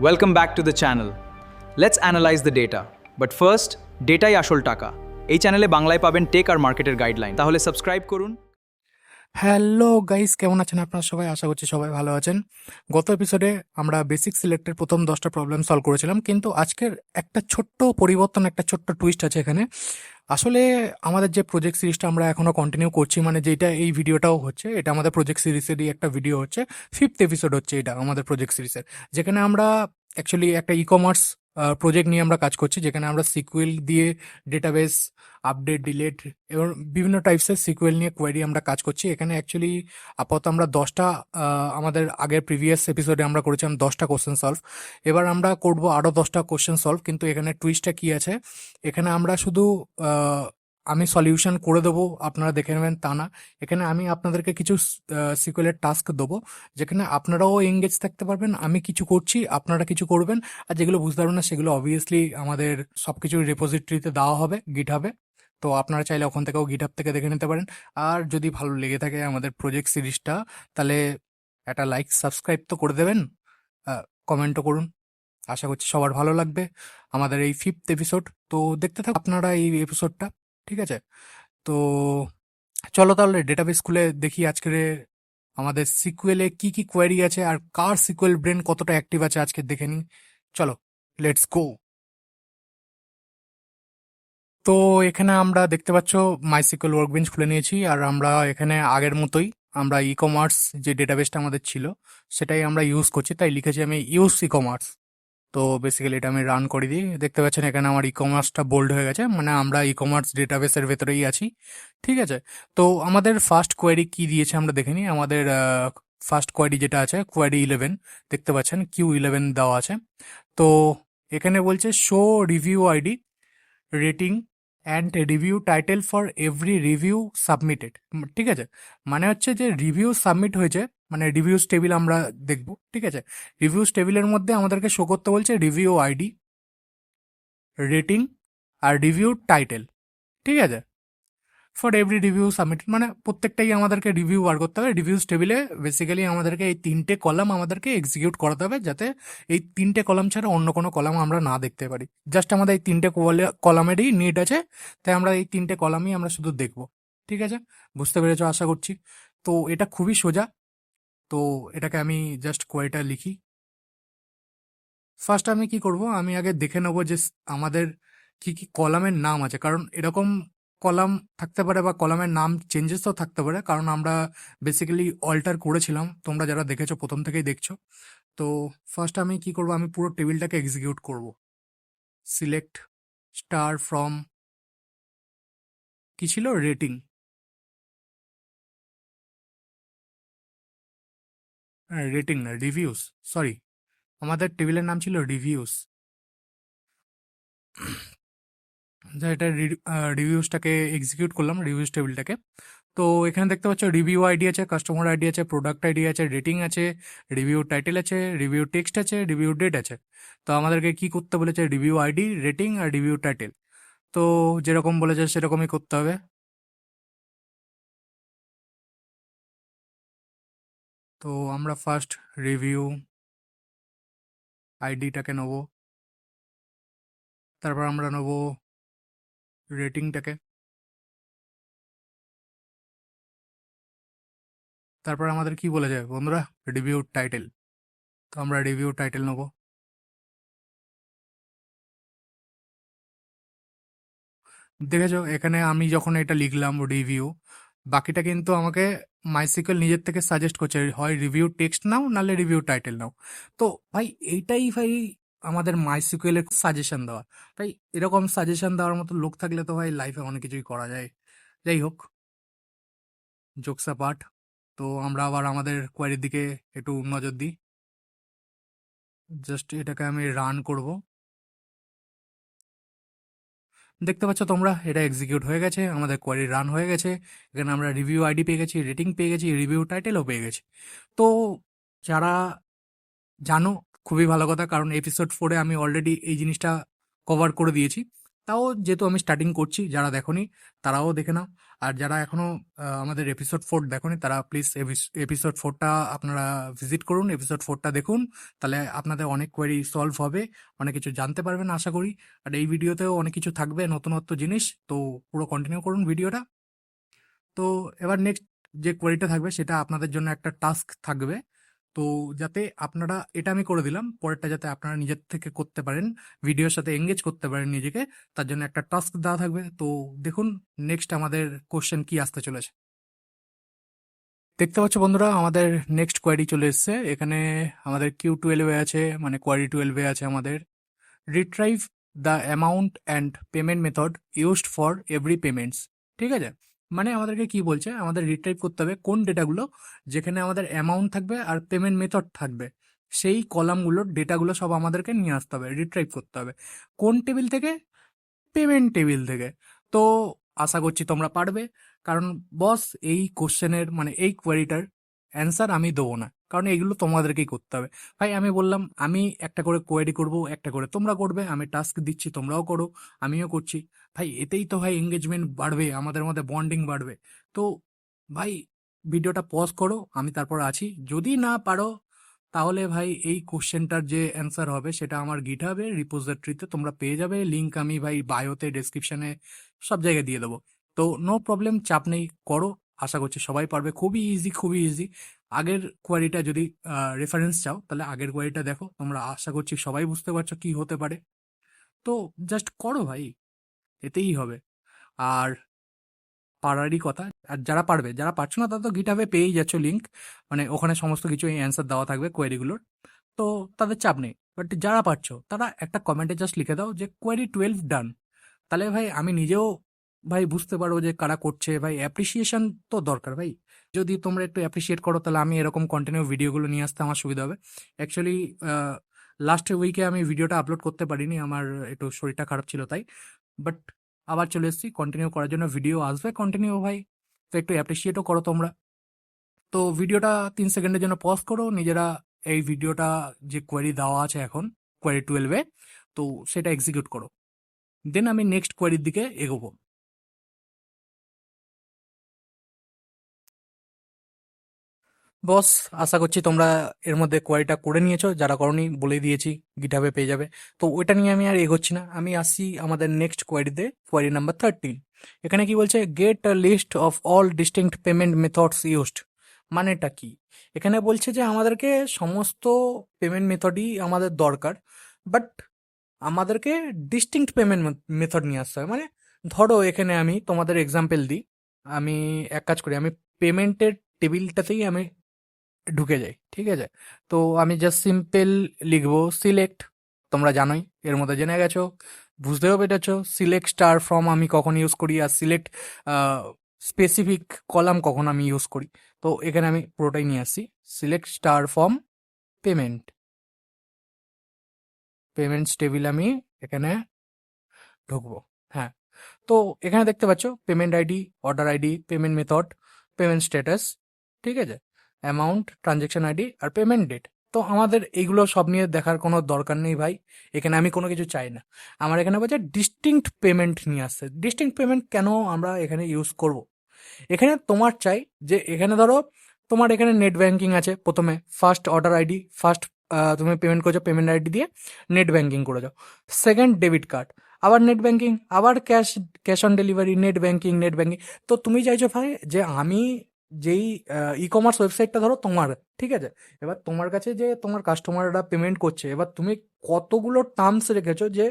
Welcome back to the channel. Let's analyze the data. But first, ডেটাই আসল টাকা। এই চ্যানেলে বাংলায় পাবেন টেক আর মার্কেটের গাইডলাইন। তাহলে সাবস্ক্রাইব করুন। হ্যালো গাইস, কেমন আছেন আপনারা সবাই? আশা করছি সবাই ভালো আছেন। গত এপিসোডে আমরা বেসিক সিলেক্টের প্রথম 10টা প্রবলেম সলভ করেছিলাম, কিন্তু আজকের একটা ছোট্ট পরিবর্তন, একটা ছোট্ট টুইস্ট আছে এখানে। আসলে আমাদের যে প্রজেক্ট সিরিজটা আমরা এখনো কন্টিনিউ করছি, মানে যেটা এই ভিডিওটাও হচ্ছে, এটা আমাদের প্রজেক্ট সিরিজেরই একটা ভিডিও হচ্ছে, 5th এপিসোড হচ্ছে এটা আমাদের প্রজেক্ট সিরিজের, যেখানে আমরা অ্যাকচুয়ালি একটা ই কমার্স প্রজেক্ট নিয়ে আমরা কাজ করছি, যেখানে আমরা সিকুয়েল দিয়ে ডেটাবেস আপডেট, ডিলেট এবং বিভিন্ন টাইপসের সিকুয়েল নিয়ে কোয়েরি আমরা কাজ করছি। এখানে অ্যাকচুয়ালি আপাতত আমরা 10টা, আমাদের আগের প্রিভিয়াস এপিসোডে আমরা করেছিলাম 10টা কোশ্চেন সলভ। এবার আমরা করব আরও 10টা কোশ্চেন সলভ, কিন্তু এখানে টুইস্টটা কি আছে, এখানে আমরা শুধু আমি সলিউশন করে দেবো, আপনারা দেখে নেবেন তা না। এখানে আমি আপনাদেরকে কিছু সিকুয়েলের টাস্ক দেবো, যেখানে আপনারাও এঙ্গেজ থাকতে পারবেন, আমি কিছু করছি আপনারা কিছু করবেন, আর যেগুলো বুঝতে পারবেন না সেগুলো অবভিয়াসলি আমাদের সব কিছুর রেপোজিটরিতে দেওয়া হবে গিটহাবে। তো আপনারা চাইলে ওখান থেকেও গিটহাব থেকে দেখে নিতে পারেন। আর যদি ভালো লেগে থাকে আমাদের প্রজেক্ট সিরিজটা, তাহলে একটা লাইক সাবস্ক্রাইব তো করে দেবেন, কমেন্টও করুন। আশা করছি সবার ভালো লাগবে আমাদের এই 5th এপিসোড। তো দেখতে থাকুন আপনারা এই এপিসোডটা, ঠিক আছে? তো চলো তাহলে ডেটাবেস খুলে দেখি আজকের আমাদের সিকুয়েলে কি কি কোয়েরি আছে, আর কার সিকুয়েল ব্রেন কতটা অ্যাক্টিভ আছে আজকে দেখে নিই। চলো, লেটস গো। তো এখানে আমরা দেখতে পাচ্ছ মাইসিকুয়েল ওয়ার্কবেঞ্চ খুলে নিয়েছি, আর আমরা এখানে আগের মতোই আমরা ই কমার্স যে ডেটাবেসটা আমাদের ছিল সেটাই আমরা ইউজ করছি, তাই লিখেছি আমি ইউজ ই কমার্স। তো বেসিক্যালি এটা আমি রান করে দিই, দেখতে পাচ্ছেন এখানে আমার ই কমার্সটা বোল্ড হয়ে গেছে, মানে আমরা ই কমার্স ডেটাবেসের ভেতরেই আছি, ঠিক আছে? তো আমাদের ফার্স্ট কোয়েরি কি দিয়েছে আমরা দেখে নিই। আমাদের ফার্স্ট কোয়েরি যেটা আছে কোয়েরি 11, দেখতে পাচ্ছেন Q11 দেওয়া আছে। তো এখানে বলছে show review ID, rating and review title for every review submitted, ঠিক আছে? মানে হচ্ছে যে রিভিউ সাবমিট হয়েছে, মানে রিভিউস টেবিল আমরা দেখব, ঠিক আছে? রিভিউস টেবিলের মধ্যে আমাদেরকে শো করতে বলছে রিভিউ আইডি, রেটিং আর রিভিউ টাইটেল, ঠিক আছে? ফর এভরি রিভিউ সাবমিট, মানে প্রত্যেকটাই আমাদেরকে রিভিউ বার করতে হবে। রিভিউস টেবিলে বেসিক্যালি আমাদেরকে এই 3টে কলাম আমাদেরকে এক্সিকিউট করাতে হবে, যাতে এই 3টে কলাম ছাড়া অন্য কোনো কলাম আমরা না দেখতে পারি। জাস্ট আমাদের এই 3টে কলামেরই নিড আছে, তাই আমরা এই 3টে কলামই আমরা শুধু দেখব, ঠিক আছে? বুঝতে পেরেছো আশা করছি। তো এটা খুবই সোজা। তো এটাকে আমি জাস্ট কোয়েরিটা লিখি। ফার্স্ট আমি কি করব, আমি আগে দেখে নেবো যে আমাদের কি কি কলামের নাম আছে, কারণ এরকম কলাম থাকতে পারে বা কলামের নাম চেঞ্জেসও থাকতে পারে, কারণ আমরা বেসিক্যালি অল্টার করেছিলাম, তোমরা যারা দেখেছো প্রথম থেকেই দেখছো। তো ফার্স্ট আমি কি করব, আমি পুরো টেবিলটাকে এক্সিকিউট করব। সিলেক্ট স্টার ফ্রম, কি ছিল, রেটিং, রেটিং না রিভিউস, সরি, আমাদের টেবিলের নাম ছিল রিভিউস। এটা রিভিউসটাকে এক্সিকিউট করলাম, রিভিউস টেবিলটাকে। তো এখানে দেখতে পাচ্ছ রিভিউ আইডি আছে, কাস্টমার আইডি আছে, প্রোডাক্ট আইডি আছে, রেটিং আছে, রিভিউ টাইটেল আছে, রিভিউ টেক্সট আছে, রিভিউ ডেট আছে। তো আমাদেরকে কি করতে বলেছে, রিভিউ আইডি, রেটিং আর রিভিউ টাইটেল। তো যেরকম বলেছে সেরকমই করতে হবে। তো আমরা ফার্স্ট রিভিউ আইডিটাকে নেব, তারপর আমরা নেব রেটিংটাকে, তারপর আমাদের কি বলেছে বন্ধুরা, রিভিউ টাইটেল। তো আমরা রিভিউ টাইটেল নেব। দেখেছো এখানে আমি যখন এটা লিখলাম রিভিউ, বাকিটা কিন্তু আমাকে মাইসিকুয়েল নিজের থেকে সাজেস্ট করছে, হয় রিভিউ টেক্সট নাও নাহলে রিভিউ টাইটেল নাও। তো ভাই এইটাই ভাই আমাদের মাইসিকুয়েলের সাজেশন দেওয়া। ভাই এরকম সাজেশন দেওয়ার মতো লোক থাকলে তো ভাই লাইফে অনেক কিছুই করা যায়। যাই হোক, জোকসা পার্ট। তো আমরা আবার আমাদের কোয়ারির দিকে একটু নজর দিই। জাস্ট এটাকে আমি রান করব। দেখতে পাচ্ছ তোমরা, এটা এক্সিকিউট হয়ে গেছে, আমাদের কোয়ারি রান হয়ে গেছে। এখানে আমরা রিভিউ আইডি পেয়ে গেছি, রেটিং পেয়ে গেছি, রিভিউ টাইটেলও পেয়ে গেছি। তো যারা জানো, খুবই ভালো কথা, কারণ এপিসোড 4-এ আমি অলরেডি এই জিনিসটা কভার করে দিয়েছি। তাও যেহেতু আমি স্টার্টিং করছি, যারা দেখোনি তারাও দেখে নাও, আর যারা এখনো আমাদের এপিসোড 4 দেখোনি তারা প্লিজ এপিসোড 4টা আপনারা ভিজিট করুন, এপিসোড 4টা দেখুন, তাহলে আপনাদের অনেক কোয়েরি সলভ হবে, অনেক কিছু জানতে পারবেন আশা করি। আর এই ভিডিওতেও অনেক কিছু থাকবে, নতুনত্ব জিনিস, তো পুরো কন্টিনিউ করুন ভিডিওটা। তো এবার নেক্সট যে কোয়েরিটা থাকবে সেটা আপনাদের জন্য একটা টাস্ক থাকবে, তো যাতে আপনারা, এটা আমি করে দিলাম, পরেরটা যাতে আপনারা নিজের থেকে করতে পারেন, ভিডিওর সাথে এঙ্গেজ করতে পারেন নিজেকে, তার জন্য একটা টাস্ক দেওয়া থাকবে। তো দেখুন নেক্সট আমাদের কোশ্চেন কি আসতে চলেছে। দেখতে পাচ্ছ বন্ধুরা, আমাদের নেক্সট কোয়ারি চলে এসেছে। এখানে আমাদের Q12 আছে, মানে কোয়ারি 12 আছে আমাদের, retrieve the amount and payment method used for every payments. ঠিক আছে, মানে আমাদেরকে কি বলছে, আমাদের রিট্রাইভ করতে হবে কোন ডেটাগুলো, যেখানে আমাদের অ্যামাউন্ট থাকবে আর পেমেন্ট মেথড থাকবে, সেই কলামগুলোর ডেটাগুলো সব আমাদেরকে নিয়ে আসতে হবে, রিট্রাইভ করতে হবে। কোন টেবিল থেকে? পেমেন্ট টেবিল থেকে। তো আশা করছি তোমরা পারবে, কারণ বস এই কোশ্চেনের মানে এই কোয়ারিটার অ্যান্সার আমি দেবো না, কারণ এগুলো তোমাদেরকেই করতে হবে। ভাই আমি বললাম আমি একটা করে কোয়ারি করব, একটা করে তোমরা করবে, আমি টাস্ক দিচ্ছি তোমরাও করো, আমিও করছি। ভাই এতেই তো ভাই এঙ্গেজমেন্ট বাড়বে, আমাদের মধ্যে বন্ডিং বাড়বে। তো ভাই ভিডিওটা পজ করো, আমি তারপর আছি, যদি না পারো তাহলে ভাই এই কোশ্চেনটার যে অ্যান্সার হবে সেটা আমার গিটহাবে রিপোজিটরিতে তোমরা পেয়ে যাবে, লিঙ্ক আমি ভাই বায়োতে, ডেসক্রিপশনে সব জায়গায় দিয়ে দেবো। তো নো প্রবলেম, চাপ নেই, করো, আশা করছি সবাই পারবে, খুবই ইজি, খুবই ইজি। আগের কোয়ারিটা যদি রেফারেন্স চাও তাহলে আগের কোয়ারিটা দেখো, তোমরা আশা করছি সবাই বুঝতে পারছো কি হতে পারে। তো জাস্ট করো ভাই, এতেই হবে। আর পারারই কথা, আর যারা পারবে, যারা পারছো না তারা তো গিটহাবে পেয়েই যাচ্ছ লিঙ্ক, মানে ওখানে সমস্ত কিছু অ্যান্সার দেওয়া থাকবে কোয়েরিগুলোর, তো তাদের চাপ নেই। বাট যারা পারছো তারা একটা কমেন্টে জাস্ট লিখে দাও যে কোয়েরি 12 ডান, তাহলে ভাই আমি নিজেও ভাই বুঝতে পারবো যে কারা করছে। ভাই অ্যাপ্রিসিয়েশন তো দরকার ভাই, যদি তোমরা একটু অ্যাপ্রিসিয়েট করো তাহলে আমি এরকম কন্টিনিউ ভিডিওগুলো নিয়ে আসতে আমার সুবিধা হবে। অ্যাকচুয়ালি লাস্ট উইকে আমি ভিডিওটা আপলোড করতে পারিনি, আমার একটু শরীরটা খারাপ ছিল তাই, বাট আবার চলে এসেছি, কন্টিনিউ করার জন্য ভিডিও আসবে কন্টিনিউ ভাই, তো একটু অ্যাপ্রিসিয়েটও করো তোমরা। তো ভিডিওটা 3 সেকেন্ডের জন্য পজ করো, নিজেরা এই ভিডিওটা যে কোয়েরি দেওয়া আছে এখন কোয়েরি 12-এ, তো সেটা এক্সিকিউট করো, দেন আমি নেক্সট কোয়েরির দিকে এগোবো। বস আশা করছি তোমরা এর মধ্যে কোয়ারিটা করে নিয়েছো, যারা করনি বলে দিয়েছি গিটহাবে পেয়ে যাবে। তো ওইটা নিয়ে আমি আর এগোচ্ছি না, আমি আসছি আমাদের নেক্সট কোয়ারিতে, কোয়ারি নাম্বার 13। এখানে কি বলছে, get a list of all distinct payment methods used. মানেটা কি? এখানে বলছে যে আমাদেরকে সমস্ত পেমেন্ট মেথডই আমাদের দরকার, বাট আমাদেরকে ডিস্টিংক্ট পেমেন্ট মেথড নিয়ে আসতে হবে। মানে ধরো এখানে আমি তোমাদের এক্সাম্পল দিই, আমি এক কাজ করি, আমি পেমেন্টের টেবিলটাতেই আমি ঢুকে যাই, ঠিক আছে? তো আমি জাস্ট সিম্পল লিখবো সিলেক্ট, তোমরা জানোই, এর মধ্যে জেনে গেছো, বুঝতেও পেরেছো সিলেক্ট স্টার ফ্রম আমি কখন ইউজ করি, আর সিলেক্ট স্পেসিফিক কলাম কখন আমি ইউজ করি। তো এখানে আমি পুরোটাই নিয়ে আসছি, select star from payment, payments table আমি এখানে ঢুকবো। হ্যাঁ, তো এখানে দেখতে পাচ্ছ payment ID, order ID, payment method, payment status, ঠিক আছে, অ্যামাউন্ট, ট্রানজেকশন আইডি আর পেমেন্ট ডেট। তো আমাদের এইগুলো সব নিয়ে দেখার কোনো দরকার নেই ভাই, এখানে আমি কোনো কিছু চাই না। আমার এখানে বলছে ডিস্টিংক্ট পেমেন্ট নিয়ে আসছে। ডিস্টিংক্ট পেমেন্ট কেন আমরা এখানে ইউজ করব? এখানে তোমার চাই যে এখানে ধরো তোমার এখানে নেট ব্যাংকিং আছে, প্রথমে ফার্স্ট অর্ডার আইডি, ফার্স্ট তুমি পেমেন্ট করেছো, পেমেন্ট আইডি দিয়ে নেট ব্যাংকিং করে যাও, সেকেন্ড ডেবিট কার্ড, আবার নেট ব্যাংকিং, আবার cash, cash on delivery, net banking, net banking. তো তুমি চাইছো ভাই যে আমি যেই ই কমার্স ওয়েবসাইটটা ধরো তোমার, ঠিক আছে, এবার তোমার কাছে যে তোমার কাস্টমাররা পেমেন্ট করছে, এবার তুমি কতগুলো টার্মস রেখেছো যে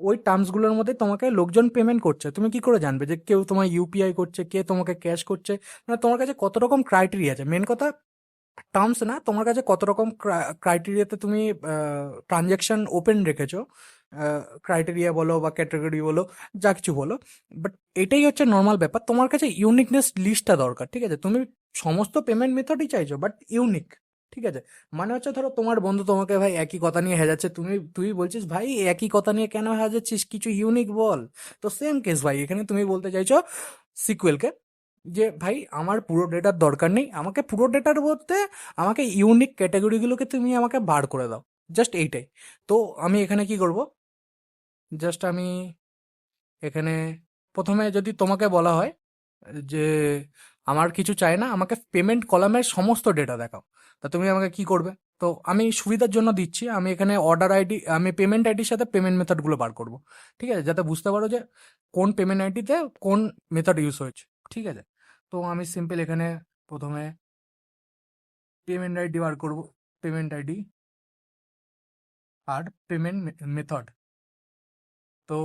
ওই টার্মসগুলোর মধ্যে তোমাকে লোকজন পেমেন্ট করছে, তুমি কি করে জানবে যে কেউ তোমার ইউপিআই করছে, কে তোমাকে ক্যাশ করছে? মানে তোমার কাছে কত রকম ক্রাইটেরিয়া আছে, মেন কথা টার্মস না, তোমার কাছে কত রকম ক্রাইটেরিয়াতে তুমি ট্রানজ্যাকশন ওপেন রেখেছো, ক্রাইটেরিয়া বলো বা ক্যাটাগরি বলো, যা কিছু বলো, বাট এটাই হচ্ছে নর্মাল ব্যাপার, তোমার কাছে ইউনিকনেস লিস্টটা দরকার, ঠিক আছে? তুমি সমস্ত পেমেন্ট মেথডই চাইছো বাট ইউনিক, ঠিক আছে? মানে হচ্ছে ধরো তোমার বন্ধু তোমাকে ভাই একই কথা নিয়ে হেজাচ্ছে, তুই বলছিস ভাই একই কথা নিয়ে কেন হেজাচ্ছিস, কিছু ইউনিক বল। তো সেম কেস ভাই, এখানে তুমি বলতে চাইছো সিকুয়েলকে যে ভাই আমার পুরো ডেটার দরকার নেই, আমাকে পুরো ডেটার বলতে আমাকে ইউনিক ক্যাটাগরিগুলোকে তুমি আমাকে বার করে দাও, জাস্ট এইটাই। তো আমি এখানে কি করব, জাস্ট আমি এখানে প্রথমে যদি তোমাকে বলা হয় যে আমার কিছু চাই না, আমাকে পেমেন্ট কলামের সমস্ত ডেটা দেখাও, তা তুমি আমাকে কি করবে? তো আমি সুবিধার জন্য দিচ্ছি, আমি এখানে অর্ডার আইডি, আমি পেমেন্ট আইডির সাথে পেমেন্ট মেথডগুলো বার করব, ঠিক আছে, যাতে বুঝতে পারো যে কোন পেমেন্ট আইডিতে কোন মেথড ইউজ হয়েছে, ঠিক আছে। তো আমি সিম্পল এখানে প্রথমে পেমেন্ট আইডি বার করব, পেমেন্ট আইডি আর পেমেন্ট মেথড। তো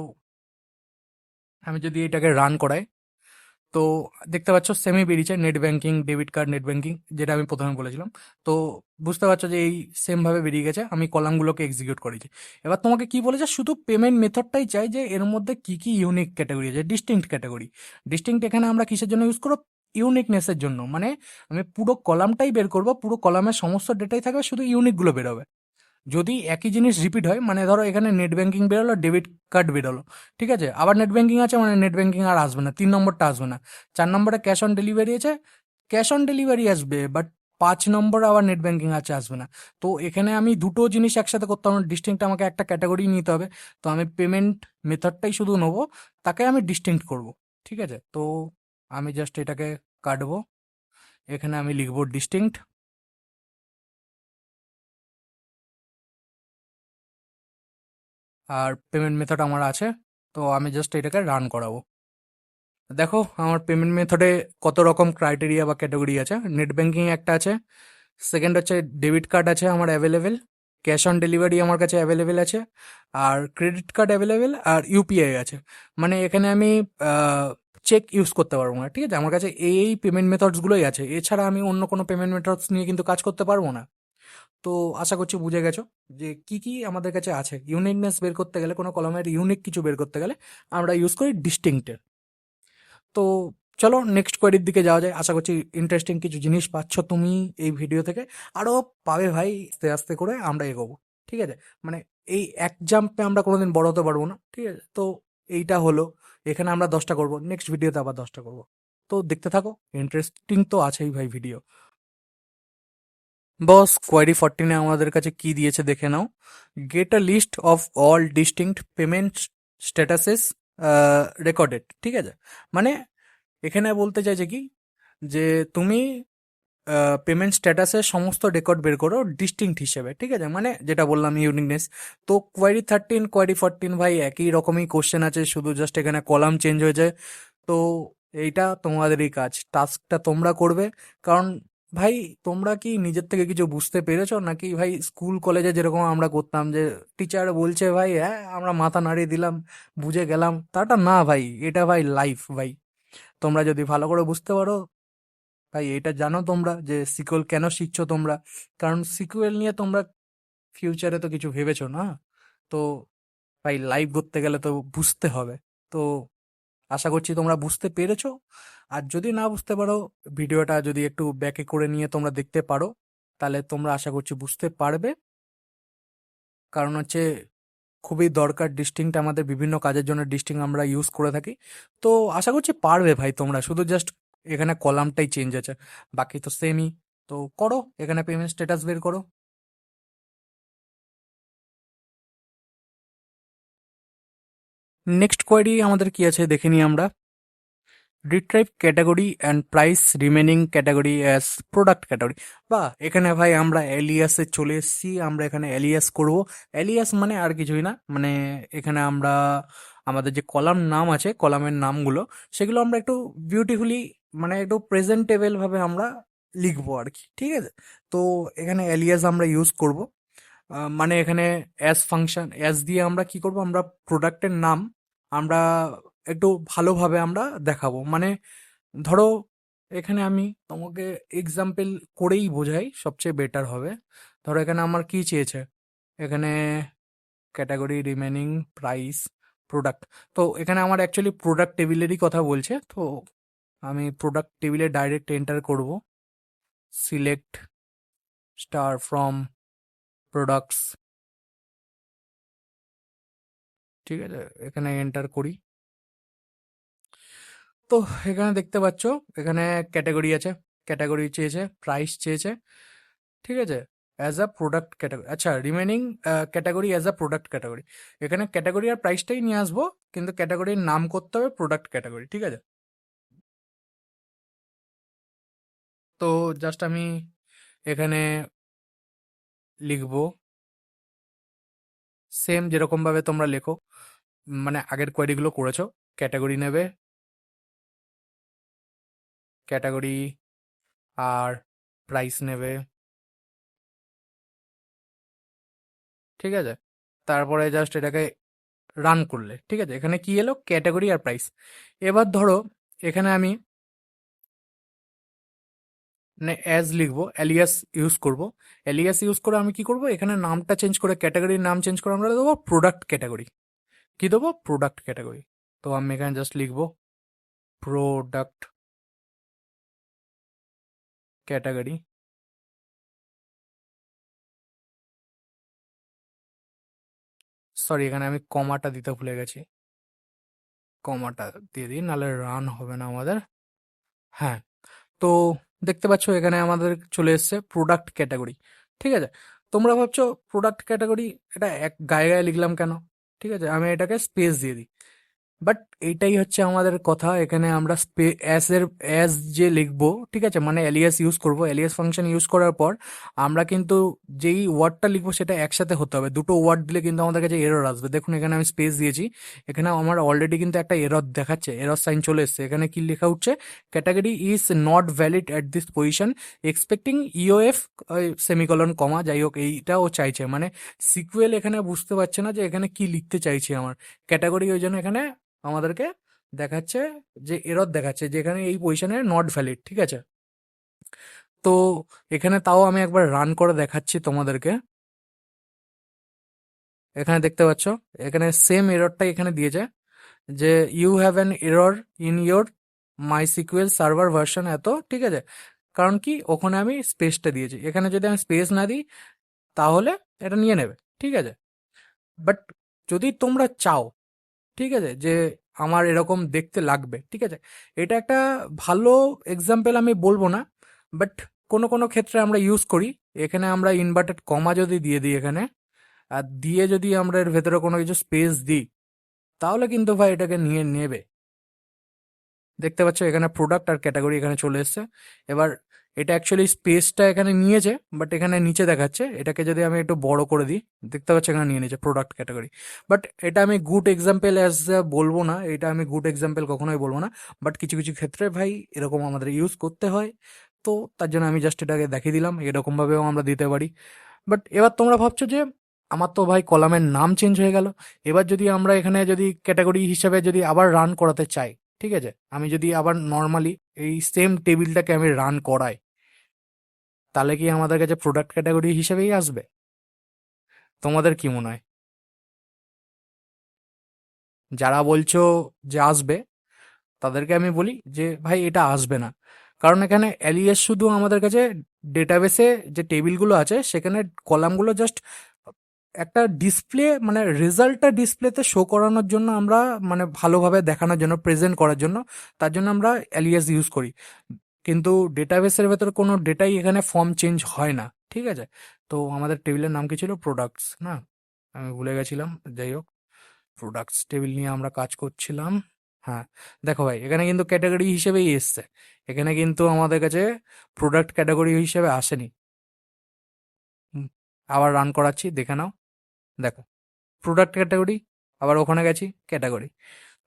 আমি যদি এটাকে রান করাই, তো দেখতে পাচ্ছ সেমই বেরিয়েছে, net banking, debit card, net banking, যেটা আমি প্রথমে বলেছিলাম। তো বুঝতে পারছো যে এই সেম ভাবে বেরিয়ে গেছে, আমি কলামগুলোকে এক্সিকিউট করেছি। এবার তোমাকে কি বলেছে, শুধু পেমেন্ট মেথডটাই চাই যে এর মধ্যে কি কি ইউনিক ক্যাটাগরি আছে, ডিস্টিংক্ট ক্যাটাগরি। ডিস্টিংক্ট এখানে আমরা কিসের জন্য ইউজ করব? ইউনিকনেসের জন্য, মানে আমি পুরো কলামটাই বের করব, পুরো কলামের সমস্ত ডেটাই থাকবে, শুধু ইউনিকগুলো বেরোবে। যদি একই জিনিস রিপিট হয়, মানে ধরো এখানে নেট ব্যাঙ্কিং বেরোলো, ডেবিট কার্ড বেরোলো, ঠিক আছে, আবার নেট ব্যাঙ্কিং আছে, মানে নেট ব্যাঙ্কিং আর আসবে না, 3 নম্বরটা আসবে না। 4 নম্বরে ক্যাশ অন ডেলিভারি আছে, ক্যাশ অন ডেলিভারি আসবে, বাট 5 নম্বর আবার নেট ব্যাঙ্কিং আছে, আসবে না। তো এখানে আমি দুটো জিনিস একসাথে করতে হবে, ডিস্টিংক্ট আমাকে একটা ক্যাটাগরি নিতে হবে। তো আমি পেমেন্ট মেথডটাই শুধু নেবো, তাকে আমি ডিস্টিংক্ট করব, ঠিক আছে। তো আমি জাস্ট এটাকে কাটবো, এখানে আমি লিখবো ডিস্টিংক্ট, আর পেমেন্ট মেথড আমার আছে। তো আমি জাস্ট এটাকে রান করাবো। দেখো আমার পেমেন্ট মেথডে কত রকম ক্রাইটেরিয়া বা ক্যাটাগরি আছে। নেট ব্যাঙ্কিং একটা আছে, সেকেন্ড হচ্ছে ডেবিট কার্ড আছে আমার অ্যাভেলেবেল, ক্যাশ অন ডেলিভারি আমার কাছে অ্যাভেলেবেল আছে, আর ক্রেডিট কার্ড অ্যাভেলেবেল, আর ইউপিআই আছে। মানে এখানে আমি চেক ইউজ করতে পারবো না, ঠিক আছে, আমার কাছে এই পেমেন্ট মেথডসগুলোই আছে, এছাড়া আমি অন্য কোনো পেমেন্ট মেথডস নিয়ে কিন্তু কাজ করতে পারবো না। তো আশা করছি বুঝে গেছো যে কি কি আমাদের কাছে আছে। ইউনিকনেস বের করতে গেলে, কোনো কলমের ইউনিক কিছু বের করতে গেলে আমরা ইউজ করি ডিস্টিংক্টের। তো চলো নেক্সট কোয়েরির দিকে যাওয়া যায়। আশা করছি ইন্টারেস্টিং কিছু জিনিস পাচ্ছ তুমি এই ভিডিও থেকে, আরও পাবে ভাই, আস্তে আস্তে করে আমরা এগোবো, ঠিক আছে। মানে এই এক জাম্পে আমরা কোনোদিন বড় হতে পারবো না, ঠিক আছে। তো এইটা হলো, এখানে আমরা 10টা করবো, নেক্সট ভিডিওতে আবার 10টা করবো। তো দেখতে থাকো, ইন্টারেস্টিং তো আছেই ভাই ভিডিও। বস কোয়েরি 14 আমাদের কাছে কি দিয়েছে দেখে নাও। Get a list of all distinct payment statuses recorded, ঠিক আছে। মানে এখানে বলতে চাইছে কি, যে তুমি পেমেন্ট স্ট্যাটাসের সমস্ত রেকর্ড বের করো ডিস্টিংক্ট হিসেবে, ঠিক আছে, মানে যেটা বললাম ইউনিকনেস। তো কোয়েরি 14 ভাই একই রকমই কোশ্চেন আছে, শুধু জাস্ট এখানে কলাম চেঞ্জ হয়ে যায়। তো এইটা তোমাদেরই কাজ, টাস্কটা তোমরা করবে। কারণ ভাই তোমরা কি নিজের থেকে কিছু বুঝতে পেরেছো নাকি? ভাই স্কুল কলেজে যেরকম আমরা করতাম, যে টিচার বলছে ভাই হ্যাঁ আমরা মাথা নাড়িয়ে দিলাম, বুঝে গেলাম, তাটা না ভাই, এটা ভাই লাইফ ভাই। তোমরা যদি ভালো করে বুঝতে পারো, ভাই এটা জানো তোমরা যে সিকুয়েল কেন শিখছো তোমরা, কারণ সিকুয়েল নিয়ে তোমরা ফিউচারে তো কিছু ভেবেছো না। তো ভাই লাইভ করতে গেলে তো বুঝতে হবে। তো আশা করছি তোমরা বুঝতে পেরেছো। আর যদি না বুঝতে পারো, ভিডিওটা যদি একটু ব্যাকে করে নিয়ে তোমরা দেখতে পারো, তাহলে তোমরা আশা করছি বুঝতে পারবে। কারণ হচ্ছে খুবই দরকার ডিস্টিংক্ট, আমাদের বিভিন্ন কাজের জন্য ডিস্টিংক্ট আমরা ইউজ করে থাকি। তো আশা করছি পারবে ভাই তোমরা, শুধু জাস্ট এখানে কলামটাই চেঞ্জ আছে, বাকি তো সেমই। তো করো, এখানে পেমেন্ট স্ট্যাটাস বের করো। নেক্সট কোয়েরি আমাদের কি আছে দেখে নিই আমরা। Retrieve category and price remaining category as product category. বা এখানে ভাই আমরা এলিয়াসে চলে এসেছি, আমরা এখানে এলিয়াস করব। এলিয়াস মানে আর কিছুই না, মানে এখানে আমরা আমাদের যে কলাম নাম আছে, কলামের নামগুলো, সেগুলো আমরা একটু বিউটিফুলি, মানে একটু প্রেজেন্টেবল ভাবে আমরা লিখবো আর কি, ঠিক আছে। তো এখানে এলিয়াস আমরা ইউজ করব। মানে এখানে অ্যাজ ফাংশন, অ্যাজ দিয়ে আমরা কি করব, আমরা প্রোডাক্টের নাম আমরা একটু ভালোভাবে আমরা দেখাবো। মানে ধরো এখানে আমি তোমাকে এক্সাম্পল করেই বোঝাই, সবচেয়ে বেটার হবে। ধরো এখানে আমার কি চেয়েছে, এখানে ক্যাটাগরি রিমেনিং প্রাইস প্রোডাক্ট। তো এখানে আমার অ্যাকচুয়ালি প্রোডাক্ট টেবিলেরই কথা বলছে। তো আমি প্রোডাক্ট টেবিলে ডাইরেক্ট এন্টার করব, সিলেক্ট স্টার ফ্রম প্রোডাক্টস, ঠিক আছে, এখানে এন্টার করি। তো এখানে দেখতে পাচ্ছ এখানে ক্যাটাগরি আছে, ক্যাটাগরি চেয়েছে, প্রাইস চেয়েছে, ঠিক আছে, অ্যাজ আ প্রোডাক্ট ক্যাটাগরি। আচ্ছা remaining category as a product category, এখানে ক্যাটাগরি আর প্রাইসটাই নিয়ে আসবো, কিন্তু ক্যাটাগরির নাম করতে হবে প্রোডাক্ট ক্যাটাগরি, ঠিক আছে? তো জাস্ট আমি এখানে লিখবো সেম যেরকমভাবে তোমরা লেখো, মানে আগের কোয়েরিগুলো করেছো। ক্যাটাগরি নেবে, ক্যাটাগরি আর প্রাইস নেবে, ঠিক আছে? তারপরে জাস্ট এটাকে রান করলে, ঠিক আছে? এখানে কি এলো? ক্যাটাগরি আর প্রাইস। এবার ধরো এখানে আমি মানে অ্যাজ লিখবো, অ্যালিয়াস ইউজ করব। অ্যালিয়াস ইউজ করে আমি কি করব? এখানে নামটা চেঞ্জ করে, ক্যাটাগরির নাম চেঞ্জ করে আমরা দেবো প্রোডাক্ট ক্যাটাগরি। কি দেবো? Product category. তো আমি এখানে জাস্ট লিখবো প্রোডাক্ট ক্যাটাগরি। সরি, এখানে আমি কমাটা দিতে ভুলে গেছি, কমাটা দিয়ে দিই, নাহলে রান হবে না আমাদের। হ্যাঁ, তো দেখতে পাচ্ছ এখানে আমাদের চলে এসেছে প্রোডাক্ট ক্যাটাগরি, ঠিক আছে? তোমরা ভাবছো প্রোডাক্ট ক্যাটাগরি এটা এক গায়ে গায়ে লিখলাম কেন? ঠিক আছে, আমি এটাকে স্পেস দিয়ে দিই। বাট এইটাই হচ্ছে আমাদের কথা, এখানে আমরা অ্যাজ যে লিখবো, ঠিক আছে, মানে এলিয়াস ইউজ করব। এলিয়াস ফাংশন ইউজ করার পর আমরা কিন্তু যেই ওয়ার্ডটা লিখবো সেটা একসাথে হতে হবে। দুটো ওয়ার্ড দিলে কিন্তু আমাদের কাছে এরর আসবে। দেখুন এখানে আমি স্পেস দিয়েছি, এখানে আমার অলরেডি কিন্তু একটা এরর দেখাচ্ছে, এরর সাইন চলে এসছে। এখানে কি লেখা উঠছে? Category is not valid at this position expecting EOF semicolon comma. যাই হোক, এইটাও চাইছে, মানে সিকুয়েল এখানে বুঝতে পারছে না যে এখানে কি লিখতে চাইছি আমার ক্যাটাগরি, ওই জন্য এখানে আমাদেরকে দেখাচ্ছে যে এরর দেখাচ্ছে যে এখানে এই পজিশনে নট ভ্যালিড, ঠিক আছে? তো এখানে তাও আমি একবার রান করে দেখাচ্ছি তোমাদেরকে। এখানে দেখতে পাচ্ছ এখানে সেম এররটা এখানে দিয়েছে যে you have an error in your MySQL server version এত, ঠিক আছে? কারণ কি, ওখানে আমি স্পেসটা দিয়েছি। এখানে যদি আমি স্পেস না দিই তাহলে এটা নিয়ে নেবে, ঠিক আছে? বাট যদি তোমরা চাও, ঠিক আছে, যে আমার এরকম দেখতে লাগবে, ঠিক আছে, এটা একটা ভালো এক্সাম্পল আমি বলবো না, বাট কোনো কোনো ক্ষেত্রে আমরা ইউজ করি। এখানে আমরা ইনভার্টেড কমা যদি দিয়ে দিই এখানে, আর দিয়ে যদি আমরা এর ভেতরে কোনো কিছু স্পেস দিই, তাহলে কিন্তু ভাই এটাকে নিয়ে নেবে। দেখতে পাচ্ছ এখানে প্রোডাক্ট আর ক্যাটাগরি এখানে চলে এসছে। এবার এটা অ্যাকচুয়ালি স্পেসটা এখানে নিয়েছে, বাট এখানে নিচে দেখাচ্ছে। এটাকে যদি আমি একটু বড় করে দিই, দেখতে পাচ্ছ এখানে নিয়ে নিয়েছে প্রোডাক্ট ক্যাটাগরি। বাট এটা আমি গুড এক্সাম্পল অ্যাজ বলবো না, এটা আমি গুড এক্সাম্পল কখনোই বলবো না। বাট কিছু কিছু ক্ষেত্রে ভাই এরকম আমাদের ইউজ করতে হয়, তো তার জন্য আমি জাস্ট এটাকে দেখিয়ে দিলাম। এরকম ভাবেও আমরা দিতে পারি। বাট এবার তোমরা ভাবছো যে আমার তো ভাই কলামের নাম চেঞ্জ হয়ে গেল, এবার যদি আমরা এখানে যদি ক্যাটাগরি হিসাবে যদি আবার রান করাতে চাই, ঠিক আছে, আমি যদি আবার নর্মালি এই সেম টেবিলটাকে আমি রান করাই, তাহলে কি আমাদের কাছে প্রোডাক্ট ক্যাটাগরি হিসেবেই আসবে? তোমাদের কি মনে হয়? যারা বলছো যে আসবে, তাদেরকে আমি বলি যে ভাই এটা আসবে না। কারণ এখানে এলিএস শুধু আমাদের কাছে ডেটাবেসে যে টেবিলগুলো আছে সেখানে কলামগুলো জাস্ট একটা ডিসপ্লে, মানে রেজাল্টটা ডিসপ্লেতে শো করানোর জন্য আমরা, মানে ভালোভাবে দেখানোর জন্য, প্রেজেন্ট করার জন্য, তার জন্য আমরা এলিয়াস ইউজ করি। কিন্তু ডেটাবেসের ভেতরে কোনো ডেটাই এখানে ফর্ম চেঞ্জ হয় না, ঠিক আছে? তো আমাদের টেবিলের নাম কি ছিল? প্রোডাক্টস না, আমি ভুলে গেছিলাম। যাই হোক, প্রোডাক্টস টেবিল নিয়ে আমরা কাজ করছিলাম। হ্যাঁ, দেখো ভাই এখানে কিন্তু ক্যাটাগরি হিসেবেই এসছে, এখানে কিন্তু আমাদের কাছে প্রোডাক্ট ক্যাটাগরি হিসেবে আসেনি। হুম, আবার রান করাচ্ছি, দেখে নাও। দেখো প্রোডাক্ট ক্যাটাগরি, আবার ওখানে গেছি ক্যাটাগরি।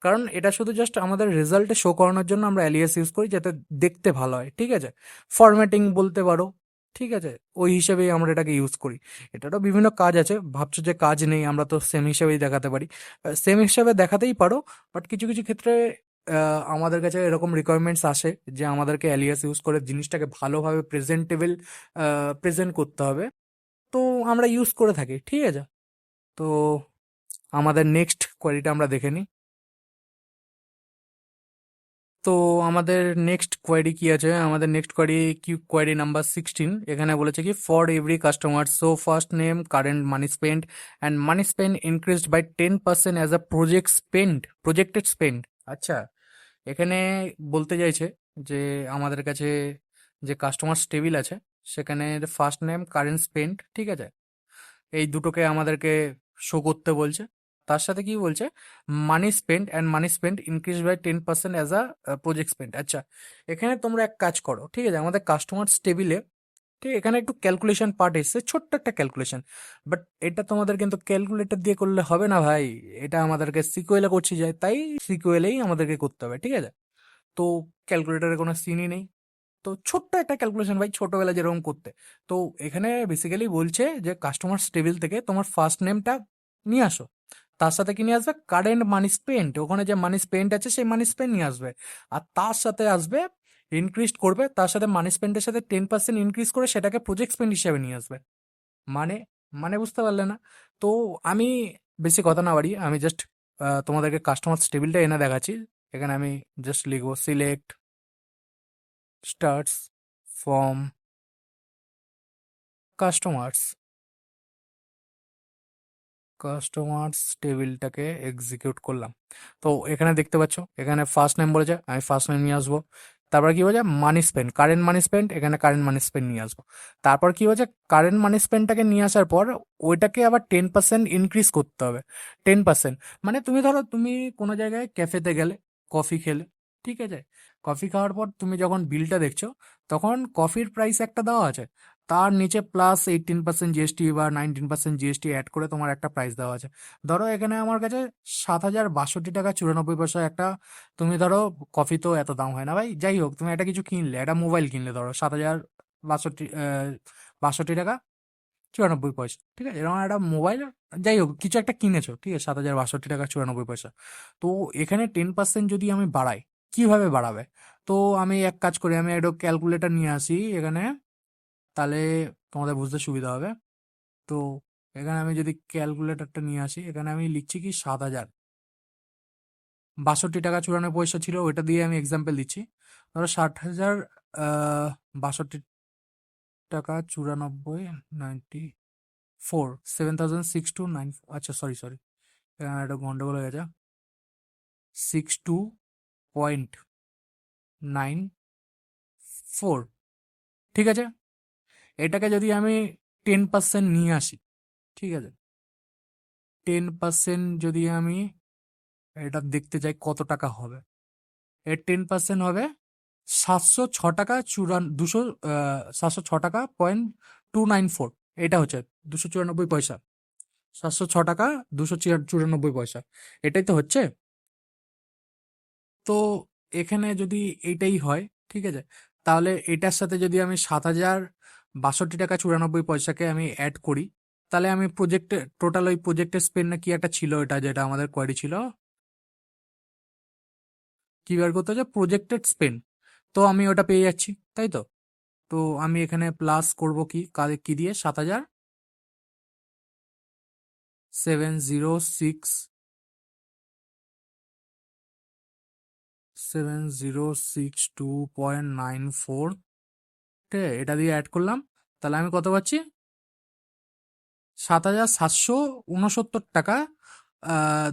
কারণ এটা শুধু জাস্ট আমাদের রেজাল্টে শো করানোর জন্য আমরা অ্যালিয়াস ইউজ করি, যাতে দেখতে ভালো হয়, ঠিক আছে? ফরম্যাটিং বলতে পারো, ঠিক আছে? ওই হিসেবেই আমরা এটাকে ইউজ করি। এটারও বিভিন্ন কাজ আছে, ভাবছো যে কাজ নেই, আমরা তো সেম হিসেবেই দেখাতে পারি। সেম হিসেবে দেখাতেই পারো, বাট কিছু কিছু ক্ষেত্রে আমাদের কাছে এরকম রিকোয়ারমেন্টস আসে যে আমাদেরকে অ্যালিয়াস ইউজ করে জিনিসটাকে ভালোভাবে প্রেজেন্টেবল প্রেজেন্ট করতে হবে। তো আমরা ইউজ করে থাকি, ঠিক আছে? তো আমাদের নেক্সট কোয়ারিটা আমরা দেখে নিই। তো আমাদের নেক্সট কোয়ারি কি আছে? আমাদের নেক্সট কোয়ারি নাম্বার 16। এখানে বলেছে কি, for every customer so first name, current money spend and money spend increased by 10% as a projected spend. আচ্ছা, এখানে বলতে চাইছে যে আমাদের কাছে যে কাস্টমার টেবিল আছে সেখানে ফার্স্ট নেম, কারেন্ট স্পেন্ড, ঠিক আছে, এই দুটোকে আমাদেরকে শো করতে বলছে। তার সাথে কি বলছে, money spend and money spend increase by 10% as a project spend. আচ্ছা, এখানে তোমরা এক কাজ করো, ঠিক আছে, আমাদের কাস্টমার টেবিলে, ঠিক এখানে একটু ক্যালকুলেশন পার্ট এসছে, ছোট্ট একটা ক্যালকুলেশন, বাট এটা তোমাদের কিন্তু ক্যালকুলেটর দিয়ে করলে হবে না ভাই, এটা আমাদেরকে সিকুয়েলে করছি যায়, তাই সিকুয়েলেই আমাদেরকে করতে হবে, ঠিক আছে। তো ক্যালকুলেটরের কোনো সিনই নেই, তো ছোট্ট একটা ক্যালকুলেশন ভাই, ছোটবেলা যেরকম করতে। তো এখানে বেসিক্যালি বলছে যে কাস্টমার টেবিল থেকে তোমার ফার্স্ট নেমটা নিয়ে আসো, তার সাথে কি নিয়ে আসবে, কারেন্ট মানি স্পেন্ট, ওখানে যে মানি স্পেন্ট আছে সেই মানি স্পেন্ট নিয়ে আসবে, আর তার সাথে আসবে ইনক্রিজ করবে, তার সাথে মানি স্পেন্ডের সাথে 10% ইনক্রিজ করে সেটাকে প্রজেক্ট স্পেন্ড হিসাবে নিয়ে আসবে। মানে মানে বুঝতে পারলে না? তো আমি বেশি কথা না বাড়িয়ে আমি জাস্ট তোমাদেরকে কাস্টমার টেবিলটা এনে দেখাচ্ছি। এখানে আমি জাস্ট লিখবো select starts from customers, customers টেবিলটাকে এক্সিকিউট করলাম। তো এখানে দেখতে পাচ্ছ, এখানে ফার্স্ট নেম বলেছে, আমি ফার্স্ট নেম নিয়ে আসবো। তারপর কি বলছে, money spend, current money spend, এখানে কারেন্ট মানি স্পেন্ড নিয়ে আসবো। তারপর কি বলছে, কারেন্ট মানি স্পেন্ডটাকে নিয়ে আসার পর ওইটাকে আবার 10% ইনক্রিজ করতে হবে। 10% মানে তুমি ধরো তুমি কোনো জায়গায় ক্যাফেতে গেলে, কফি খেলে, ঠিক আছে, কফি খাওয়ার পর তুমি যখন বিলটা দেখছো, তখন কফির প্রাইস একটা দেওয়া আছে, তার নিচে প্লাস 18% জিএসটি বা 19% জিএসটি অ্যাড করে তোমার একটা প্রাইস দেওয়া আছে। ধরো এখানে আমার কাছে 7,062 টাকা 94 পয়সা একটা, তুমি ধরো কফি তো এত দাম হয় না ভাই, যাই হোক তুমি একটা কিছু কিনলে, একটা মোবাইল কিনলে, ধরো 7,062 টাকা 94 পয়সা, ঠিক আছে, এরকম একটা মোবাইল, যাই হোক কিছু একটা কিনেছো, ঠিক আছে, 7,062 টাকা 94 পয়সা। তো এখানে 10% যদি আমি বাড়াই, কিভাবে বাড়াবে? তো আমি এক কাজ করি, আমি একটা ক্যালকুলেটর নিয়ে আসি এখানে, তাহলে তোমাদের বুঝতে সুবিধা হবে। তো এখানে আমি যদি ক্যালকুলেটরটা নিয়ে আসি, এখানে আমি লিখছি কি 7,062 টাকা 94 পয়সা ছিল, ওইটা দিয়ে আমি এক্সাম্পল দিচ্ছি। ধরো 60,062 টাকা 94 7,00629, আচ্ছা সরি সরি, এখানে একটা গন্ডগোল হয়ে গেছে, 62.94, ঠিক আছে। এটাকে যদি আমি 10% নিয়ে আসি, ঠিক আছে, 10% যদি আমি এটা দেখতে চাই কত টাকা হবে, এর 10% হবে 706 টাকা 200 706 টাকা 294, এটা হচ্ছে 294 পয়সা, 706 টাকা 294 পয়সা, এটাই তো হচ্ছে। তো এখানে যদি এইটাই হয়, ঠিক আছে, তাহলে এটার সাথে যদি আমি 7,062 টাকা 94 পয়সাকে আমি অ্যাড করি, তাহলে আমি প্রজেক্টে টোটাল ওই প্রজেক্টের স্পেন্ড না কি একটা ছিল, এটা যেটা আমাদের কোয়ারি ছিল, কি বের করতে হচ্ছে, প্রজেক্টেড স্পেন্ড, তো আমি ওটা পেয়ে যাচ্ছি, তাই তো। তো আমি এখানে প্লাস করব কি, কি দিয়ে, 7,062.94, ঠিক আছে, এটা দিয়ে অ্যাড করলাম, তাহলে আমি কত পাচ্ছি, 7,769 টাকা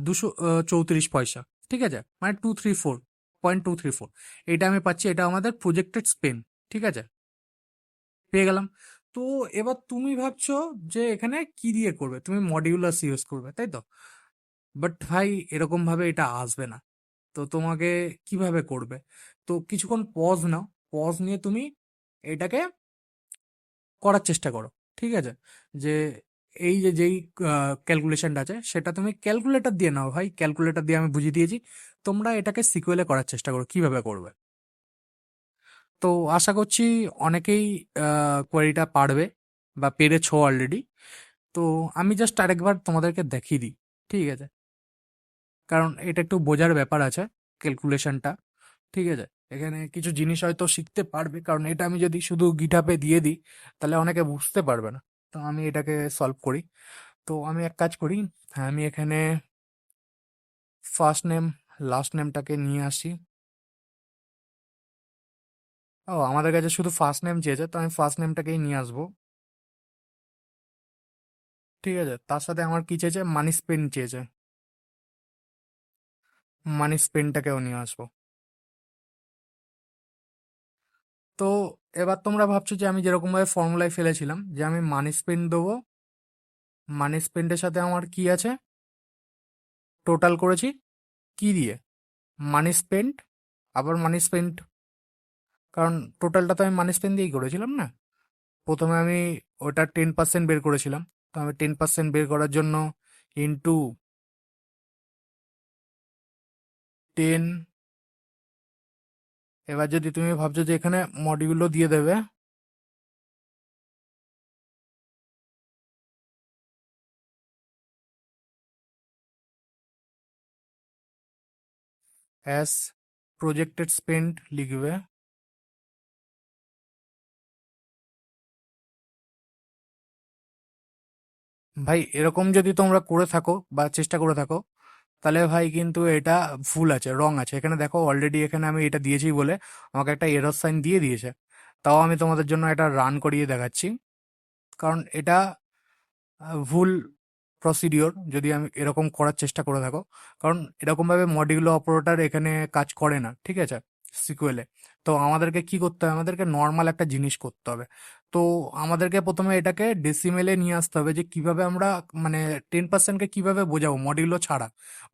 234 পয়সা, ঠিক আছে, মানে 234.234, এটা আমি পাচ্ছি, এটা আমাদের প্রজেক্টেড স্পেন্ড, ঠিক আছে, পেয়ে গেলাম। তো এবার তুমি ভাবছো যে এখানে কি দিয়ে করবে, তুমি মডিউলাস ইউজ করবে, তাই তো, বাট ভাই এরকম ভাবে এটা আসবে না। তো তোমাকে কিভাবে করবে, তো কিছুক্ষণ পজ নাও, পজ নিয়ে তুমি এটাকে করার চেষ্টা করো, ঠিক আছে, যে এই যে যেই ক্যালকুলেশনটা আছে সেটা তুমি ক্যালকুলেটর দিয়ে নাও ভাই, ক্যালকুলেটর দিয়ে আমি বুঝিয়ে দিয়েছি, তোমরা এটাকে সিকুয়েলে করার চেষ্টা করো কিভাবে করবে। তো আশা করছি অনেকেই কোয়ারিটা পারবে বা পেরেছো অলরেডি। তো আমি জাস্ট আরেকবার তোমাদেরকে দেখিয়ে দিই, ঠিক আছে, কারণ এটা একটু বোঝার ব্যাপার আছে ক্যালকুলেশনটা, ঠিক আছে, এখানে কিছু জিনিস হয়তো শিখতে পারবে, কারণ এটা আমি যদি শুধু গিটহাবে দিয়ে দিই তাহলে অনেকে বুঝতে পারবে না। তো আমি এটাকে সলভ করি। তো আমি এক কাজ করি, হ্যাঁ আমি এখানে ফার্স্ট নেম লাস্ট নেমটাকে নিয়ে আসি। ও আমাদের কাছে শুধু ফার্স্ট নেম চেয়েছে, তো আমি ফার্স্ট নেমটাকেই নিয়ে আসবো, ঠিক আছে, তার সাথে আমার কি চেয়েছে, মানি স্পেন্ড চেয়েছে, মানি স্পেন্ডটাকেও নিয়ে আসবো। তো এবার তোমরা ভাবছো যে আমি যেরকম ভাবে ফর্মুলায় ফেলেছিলাম যে আমি মানি স্পেন্ড দেবো, মানি স্পেন্ডের সাথে আমার কি আছে, টোটাল করেছি কি দিয়ে, মানি স্পেন্ট, আবার মানি স্পেন্ট, কারণ টোটালটা তো আমি মানি স্পেন্ট দিয়েই করেছিলাম না। প্রথমে আমি ওটা 10% বের করেছিলাম, তো আমি 10% বের করার জন্য ইন্টু 10। এবার যদি তুমি ভাবছো যে এখানে মডিউলও দিয়ে দেবে, অ্যাজ প্রজেক্টেড স্পেন্ড লিখবে। ভাই এরকম যদি তোমরা করে থাকো বা চেষ্টা করে থাকো, তাহলে ভাই কিন্তু এটা ভুল আছে, রং আছে। এখানে দেখো অলরেডি এখানে আমি এটা দিয়েছি বলে আমাকে একটা এরর সাইন দিয়ে দিয়েছে। তাও আমি তোমাদের জন্য এটা রান করিয়ে দেখাচ্ছি, কারণ এটা ভুল প্রসিডিওর যদি আমি এরকম করার চেষ্টা করে থাকো। কারণ এরকমভাবে মডিউলো অপারেটর এখানে কাজ করে না, ঠিক আছে, সিকুয়েলে। তো আমাদেরকে কি করতে হবে, আমাদেরকে নর্মাল একটা জিনিস করতে হবে। তো আমাদেরকে প্রথমে এটাকে ডেসিমেলে নিয়ে আসতে হবে, যে কিভাবে আমরা মানে 10%কে কিভাবে বোঝাবো মডিউলো ছাড়া,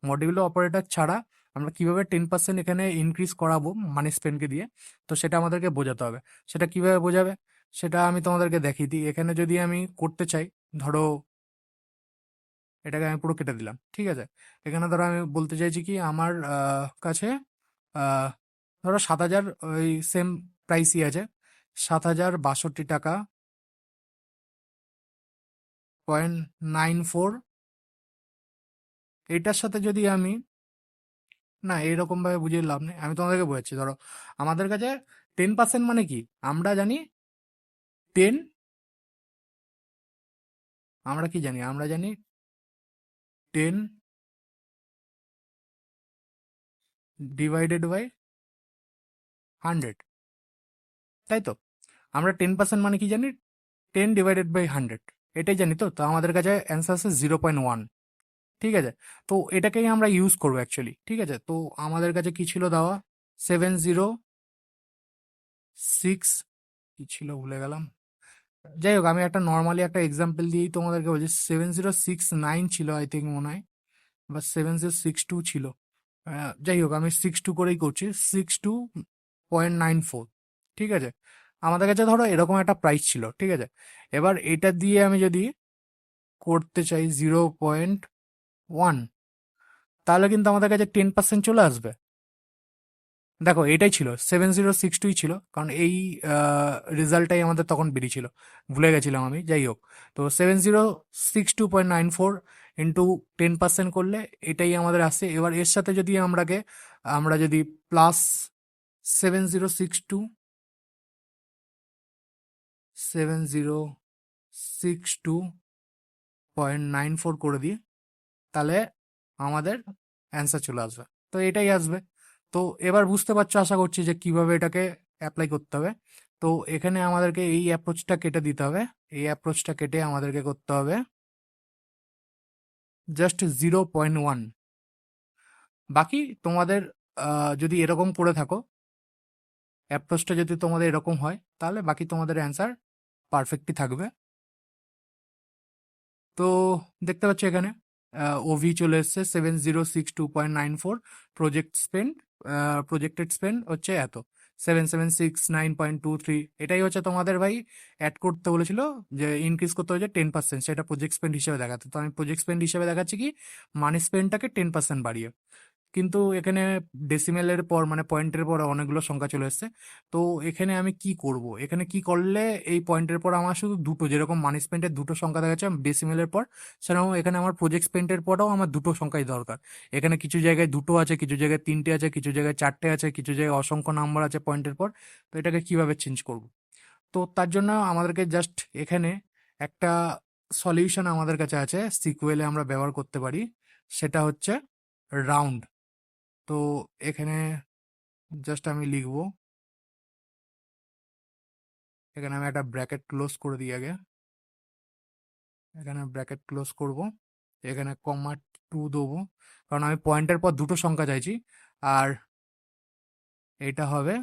মডিউলো অপারেটর ছাড়া আমরা কিভাবে 10% এখানে ইনক্রিজ করাবো মানি স্পেন্ডকে দিয়ে। তো সেটা আমাদেরকে বোঝাতে হবে। সেটা কিভাবে বোঝাবে সেটা আমি তোমাদেরকে দেখিয়ে দিই। এখানে যদি আমি করতে চাই, ধরো এটাকে আমি পুরো কেটে দিলাম, ঠিক আছে। এখানে ধরো আমি বলতে চাইছি কি আমার কাছে আহ, ধরো 7,000 ওই সেম প্রাইসই আছে, 7,062 টাকা 0.94। এটার সাথে যদি আমি, না এরকম ভাবে বুঝিয়ে লাভ নেই, আমি তোমাদেরকে বোঝাচ্ছি। ধরো আমাদের কাছে 10% মানে কি আমরা জানি, 10, আমরা কি জানি, আমরা জানি 10 ডিভাইডেড বাই 100, তাই তো। আমরা 10% মানে কি জানি, 10/100, এটাই জানি। তো তো আমাদের কাছে অ্যান্সার আছে 0.1, ঠিক আছে। তো এটাকেই আমরা ইউজ করবো অ্যাকচুয়ালি, ঠিক আছে। তো আমাদের কাছে কি ছিল দেওয়া, 706, কি ছিল ভুলে গেলাম। যাই হোক আমি একটা নর্মালি একটা এক্সাম্পল দিয়েই তোমাদেরকে বলছি, 7069 ছিল আই থিঙ্ক, মনে হয়, বা 7062 ছিল। যাই হোক আমি 62 করেই করছি, 62.94, ঠিক আছে। আমাদের কাছে ধরো এরকম একটা প্রাইস ছিল, ঠিক আছে। এবার এটা দিয়ে আমি যদি করতে চাই 0.1, তাহলে কিন্তু আমাদের কাছে 10% চলে আসবে। দেখো এটাই ছিল, 7062 ছিল, কারণ এই রেজাল্টটাই আমাদের তখন বেরিয়েছিল, ভুলে গেছিলাম আমি। যাই হোক, তো 7062.94 ইন্টু 10% করলে এটাই আমাদের আসে। এবার এর সাথে যদি আমরা যদি প্লাস 7062 করে দিই, তাহলে আমাদের অ্যান্সার চলে আসবে। তো এটাই আসবে। তো এবার বুঝতে পারছো আশা করছি যে কিভাবে এটাকে অ্যাপ্লাই করতে হবে। তো এখানে আমাদেরকে এই অ্যাপ্রোচটা কেটে দিতে হবে, এই অ্যাপ্রোচটা কেটে আমাদেরকে করতে হবে জাস্ট 0.1। বাকি তোমাদের যদি এরকম করে থাকো, অ্যাপ্রোচটা যদি তোমাদের এরকম হয়, তাহলে বাকি তোমাদের অ্যান্সার পারফেক্টই থাকবে। তো দেখতে পাচ্ছ এখানে ওভি চলে এসছে 7062.94, প্রজেক্ট স্পেন্ড, প্রজেক্টেড স্পেন্ড হচ্ছে এত, 7769.23। এটাই হচ্ছে তোমাদের ভাই অ্যাড করতে বলেছিল, যে ইনক্রিজ করতে হয়েছে 10%, সেটা প্রজেক্ট স্পেন্ড হিসেবে দেখাতে। তো আমি প্রজেক্ট স্পেন্ড হিসেবে দেখাচ্ছি কি মানি স্পেন্ডটাকে 10% বাড়িয়ে। কিন্তু এখানে ডেসিমেলের পর মানে পয়েন্টের পর অনেকগুলো সংখ্যা চলে এসছে। তো এখানে আমি কি করব, এখানে কি করলে এই পয়েন্টের পর আমার শুধু দুটো, যেরকম মানি স্পেন্টের দুটো সংখ্যা দেখা যাচ্ছে ডেসিমেলের পর, সেরকম এখানে আমার প্রজেক্ট স্পেন্টের পরও আমার দুটো সংখ্যাই দরকার। এখানে কিছু জায়গায় দুটো আছে, কিছু জায়গায় তিনটে আছে, কিছু জায়গায় চারটে আছে, কিছু জায়গায় অসংখ্য নাম্বার আছে পয়েন্টের পর। তো এটাকে কিভাবে চেঞ্জ করব, তো তার জন্য আমাদেরকে জাস্ট এখানে একটা সলিউশন আমাদের কাছে আছে, সিকুয়েলে আমরা ব্যবহার করতে পারি, সেটা হচ্ছে রাউন্ড। তো এখানে জাস্ট আমি লিখবো, এখানে আমি একটা ব্র্যাকেট ক্লোজ করে দিই আগে, এখানে ব্র্যাকেট ক্লোজ করব, এখানে কমা 2 দেবো, কারণ আমি পয়েন্টের পর দুটো সংখ্যা চাইছি। আর এটা হবে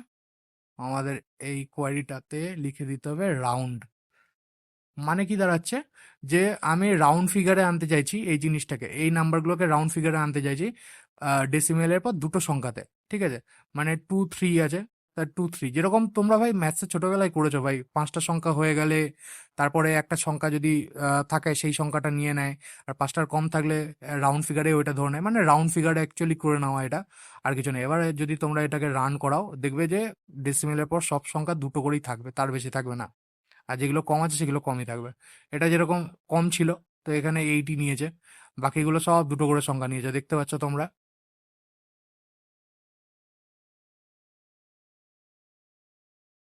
আমাদের এই কোয়ারিটাতে লিখে দিতে হবে রাউন্ড, মানে কি দাঁড়াচ্ছে যে আমি রাউন্ড ফিগারে আনতে চাইছি এই জিনিসটাকে, এই নাম্বারগুলোকে রাউন্ড ফিগারে আনতে চাইছি ডেসিমেলের পর দুটো সংখ্যাতে, ঠিক আছে? মানে 2 3 আছে, তা 2 3 যেরকম তোমরা ভাই ম্যাথসে ছোটবেলায় করেছো ভাই, 5টা সংখ্যা হয়ে গেলে তারপরে একটা সংখ্যা যদি থাকে সেই সংখ্যাটা নিয়ে নেয়, আর 5টার কম থাকলে রাউন্ড ফিগারে ওইটা ধরে নেয়, মানে রাউন্ড ফিগারে অ্যাকচুয়ালি করে নেওয়া এটা, আর কিছু নেই। এবারে যদি তোমরা এটাকে রান করাও দেখবে যে ডেসিমেলের পর সব সংখ্যা দুটো করেই থাকবে, তার বেশি থাকবে না, আর যেগুলো কম আছে সেগুলো কমই থাকবে। এটা যেরকম কম ছিল, তো এখানে 80 নিয়েছে, বাকিগুলো সব দুটো করে সংখ্যা নিয়েছে, দেখতে পাচ্ছ তোমরা,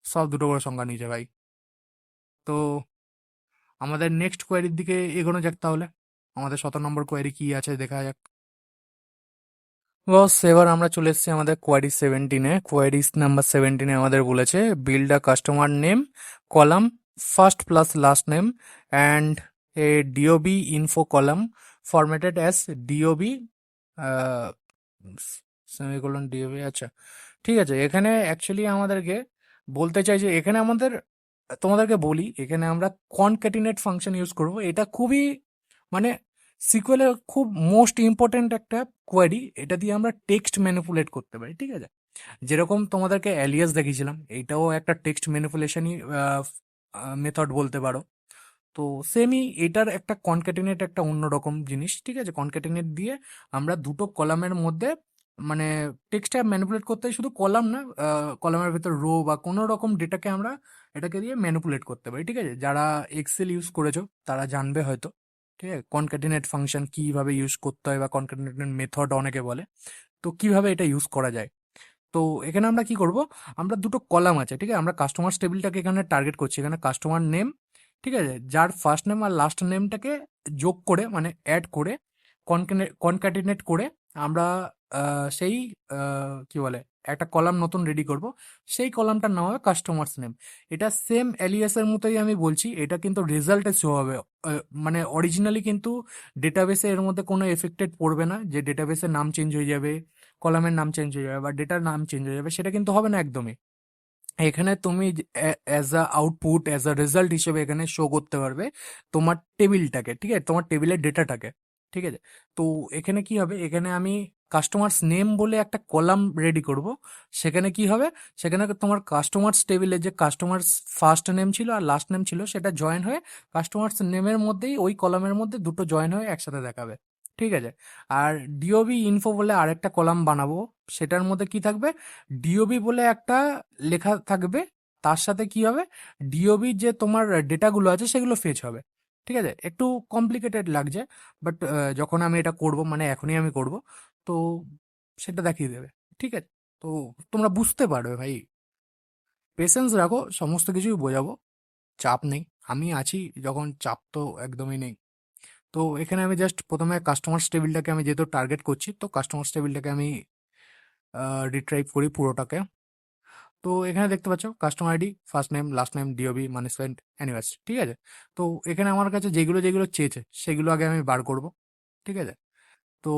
সব দুটো করে সংখ্যা নিয়েছে ভাই। তো আমাদের নেক্সট কোয়ারির দিকে এগোনো যাক তাহলে, আমাদের 17 নম্বর কোয়ারি কি আছে দেখা যাক। বস এবার আমরা চলে এসেছি আমাদের কোয়ারি 17-এ। কোয়ারি নাম্বার 17-এ আমাদের বলেছে build a customer name column first plus last name and a DOB info column formatted as DOB semicolon DOB. আচ্ছা, ঠিক আছে। এখানে অ্যাকচুয়ালি আমাদেরকে বলতে চাই যে এখানে আমাদের, তোমাদেরকে বলি, এখানে আমরা কনক্যাটিনেট ফাংশন ইউজ করব। এটা খুবই মানে সিকুয়েলের খুব মোস্ট ইম্পর্ট্যান্ট একটা কোয়ারি। এটা দিয়ে আমরা টেক্সট ম্যানিপুলেট করতে পারি, ঠিক আছে? যেরকম তোমাদেরকে অ্যালিয়াস দেখিয়েছিলাম, এইটাও একটা টেক্সট ম্যানিপুলেশনই মেথড বলতে পারো। তো সেমই এটার একটা কনক্যাটিনেট একটা অন্যরকম জিনিস, ঠিক আছে? কনক্যাটিনেট দিয়ে আমরা দুটো কলামের মধ্যে মানে টেক্সটটা ম্যানিপুলেট করতে হয়, শুধু কলাম না, কলামের ভেতর রো বা কোনো রকম ডেটাকে আমরা এটাকে দিয়ে ম্যানিপুলেট করতে পারি, ঠিক আছে? যারা এক্সেল ইউজ করেছো তারা জানবে হয়তো, ঠিক আছে, কনক্যাটিনেট ফাংশন কিভাবে ইউজ করতে হয় বা কনক্যাটিনেট মেথড অনেকে বলে, তো কিভাবে এটা ইউজ করা যায়। তো এখানে আমরা কি করব, আমরা দুটো কলাম আছে, ঠিক আছে? আমরা কাস্টমার টেবিলটাকে এখানে টার্গেট করছি, এখানে কাস্টমার নেম, ঠিক আছে, যার ফার্স্ট নেম আর লাস্ট নেমটাকে যোগ করে মানে অ্যাড করে কনক্যাটিনেট করে আমরা সেই কি বলে একটা কলাম নতুন রেডি করব, সেই কলামটার নাম হবে কাস্টমার্স নেম। এটা সেম এলিয়াসের মতোই আমি বলছি, এটা কিন্তু রেজাল্টে শো হবে, মানে অরিজিনালি কিন্তু ডেটাবেসে এর মধ্যে কোনো এফেক্টেড পড়বে না যে ডেটাবেসের নাম চেঞ্জ হয়ে যাবে, কলামের নাম চেঞ্জ হয়ে যাবে বা ডেটার নাম চেঞ্জ হয়ে যাবে, সেটা কিন্তু হবে না একদমই। এখানে তুমি as a output as a result হিসেবে এখানে শো করতে পারবে তোমার টেবিলটাকে, ঠিক আছে, তোমার টেবিলের ডেটাটাকে, ঠিক আছে? তো এখানে কি হবে, এখানে আমি কাস্টমার্স নেম বলে একটা কলাম রেডি করব। সেখানে কি হবে, সেখানে তোমার কাস্টমার্স টেবিলে যে কাস্টমার্স ফার্স্ট নেম ছিল আর লাস্ট নেম ছিল সেটা জয়েন হয়ে কাস্টমার্স নেমের মধ্যেই ওই কলামের মধ্যে দুটো জয়েন হয়ে একসাথে দেখাবে, ঠিক আছে? আর ডিওবি ইনফো বলে আরেকটা কলাম বানাবো, সেটার মধ্যে কি থাকবে, ডিওবি বলে একটা লেখা থাকবে, তার সাথে কি হবে, ডিওবির যে তোমার ডেটাগুলো আছে সেগুলো ফেচ হবে, ঠিক আছে? একটু কমপ্লিকেটেড লাগছে, বাট যখন আমি এটা করব, মানে এখনই আমি করব, তো সেটা দেখিয়ে দেবে, ঠিক আছে? তো তোমরা বুঝতে পারবে ভাই, পেশেন্স রাখো, সমস্ত কিছুই বোঝাবো, চাপ নেই, আমি আছি যখন, চাপ তো একদমই নেই। তো এখানে আমি জাস্ট প্রথমে কাস্টমার টেবিলটাকে আমি যেহেতু টার্গেট করছি, তো কাস্টমার টেবিলটাকে আমি রিট্রাইভ করি পুরোটাকে। তো এখানে দেখতে পাচ্ছ customer ID, first name, last name, DOB, money spent, anniversary, ঠিক আছে? তো এখানে আমার কাছে যেগুলো যেগুলো চেয়েছে সেগুলো আগে আমি বার করব, ঠিক আছে? তো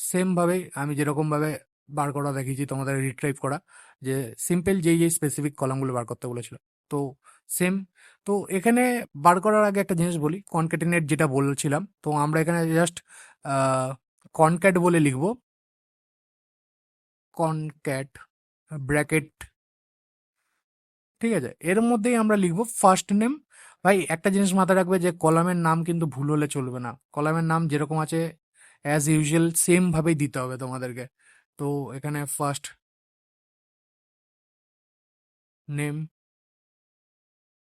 সেম ভাবেই আমি যেরকম ভাবে বার করা দেখিয়েছি তোমাদের রিট্রাইভ করা, যে সিম্পল যেই যেই স্পেসিফিক কলামগুলো বার করতে বলেছিল, তো সেম। তো এখানে বার করার আগে একটা জিনিস বলি, কনক্যাটিনেট যেটা বলছিলাম, তো আমরা এখানে জাস্ট কনক্যাট বলে লিখবো, কনক্যাট ব্র্যাকেট, ঠিক আছে? এর মধ্যেই আমরা লিখবো ফার্স্ট নেম। ভাই একটা জিনিস মাথায় রাখবে যে কলামের নাম কিন্তু ভুল হলে চলবে না, কলামের নাম যেরকম আছে অ্যাজ ইউজুয়াল সেম ভাবেই দিতে হবে তোমাদেরকে। তো এখানে ফার্স্ট নেম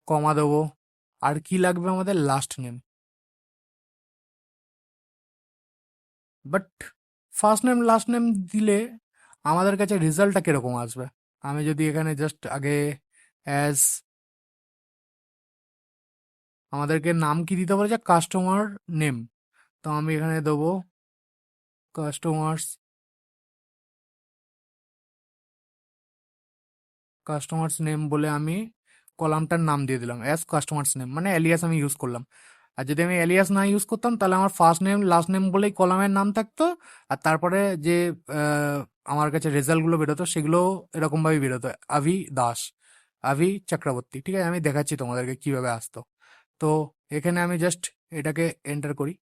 কমা দেবো, আর কি লাগবে আমাদের, last name. But first name last name দিলে আমাদের কাছে রেজাল্টটা কিরকম আসবে, আমি যদি এখানে জাস্ট আগে অ্যাজ, আমাদেরকে নাম কি দিতে বলেছে, কাস্টমার নেম, তো আমি এখানে দেবো কাস্টমার্স, কাস্টমার্স নেম বলে আমি কলামটার নাম দিয়ে দিলাম অ্যাজ কাস্টমার্স নেম, মানে অ্যালিয়াস আমি ইউজ করলাম। আর যদি আমি অ্যালিয়াস না ইউজ করতাম তাহলে আমার ফার্স্ট নেম লাস্ট নেম বলেই কলামের নাম থাকতো, আর তারপরে যে আহ, আমার কাছে রেজাল্টগুলো বেরোতো সেগুলো এরকমভাবেই বেরোতো, আভি দাস, আভি চক্রবর্তী, ঠিক আছে? আমি দেখাচ্ছি তোমাদেরকে কিভাবে আসতো। তো এখানে আমি জাস্ট এটাকে এন্টার করি,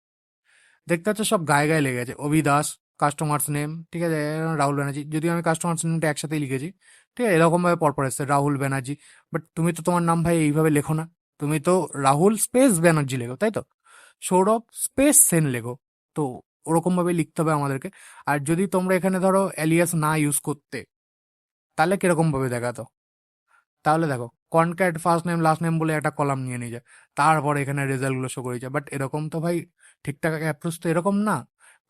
দেখতে পাচ্ছ সব গায়ে গায়ে লেগে গেছে। অভি দাস, কাস্টমার্স নেম, ঠিক আছে, রাহুল ব্যানার্জি, যদিও আমি কাস্টমার্স নেমটা একসাথেই লিখেছি, ঠিক আছে, এরকমভাবে পরপর এসছে রাহুল ব্যানার্জি। বাট তুমি তো তোমার নাম ভাই এইভাবে লেখো না, তুমি তো রাহুল স্পেস ব্যানার্জি লেখো, তাই তো? সৌরভ স্পেস সেন লেখো। তো ওরকমভাবে লিখতে হবে আমাদেরকে। আর যদি তোমরা এখানে ধরো অ্যালিয়াস না ইউজ করতে, তাহলে কিরকমভাবে দেখাতো? তাহলে দেখো, concat first name last name বলে একটা কলাম নিয়ে নিয়ে যায়, তারপর এখানে রেজাল্টগুলো শো করে যায়। বাট এরকম তো ভাই ঠিকঠাক অ্যাপ্রোচ তো এরকম না।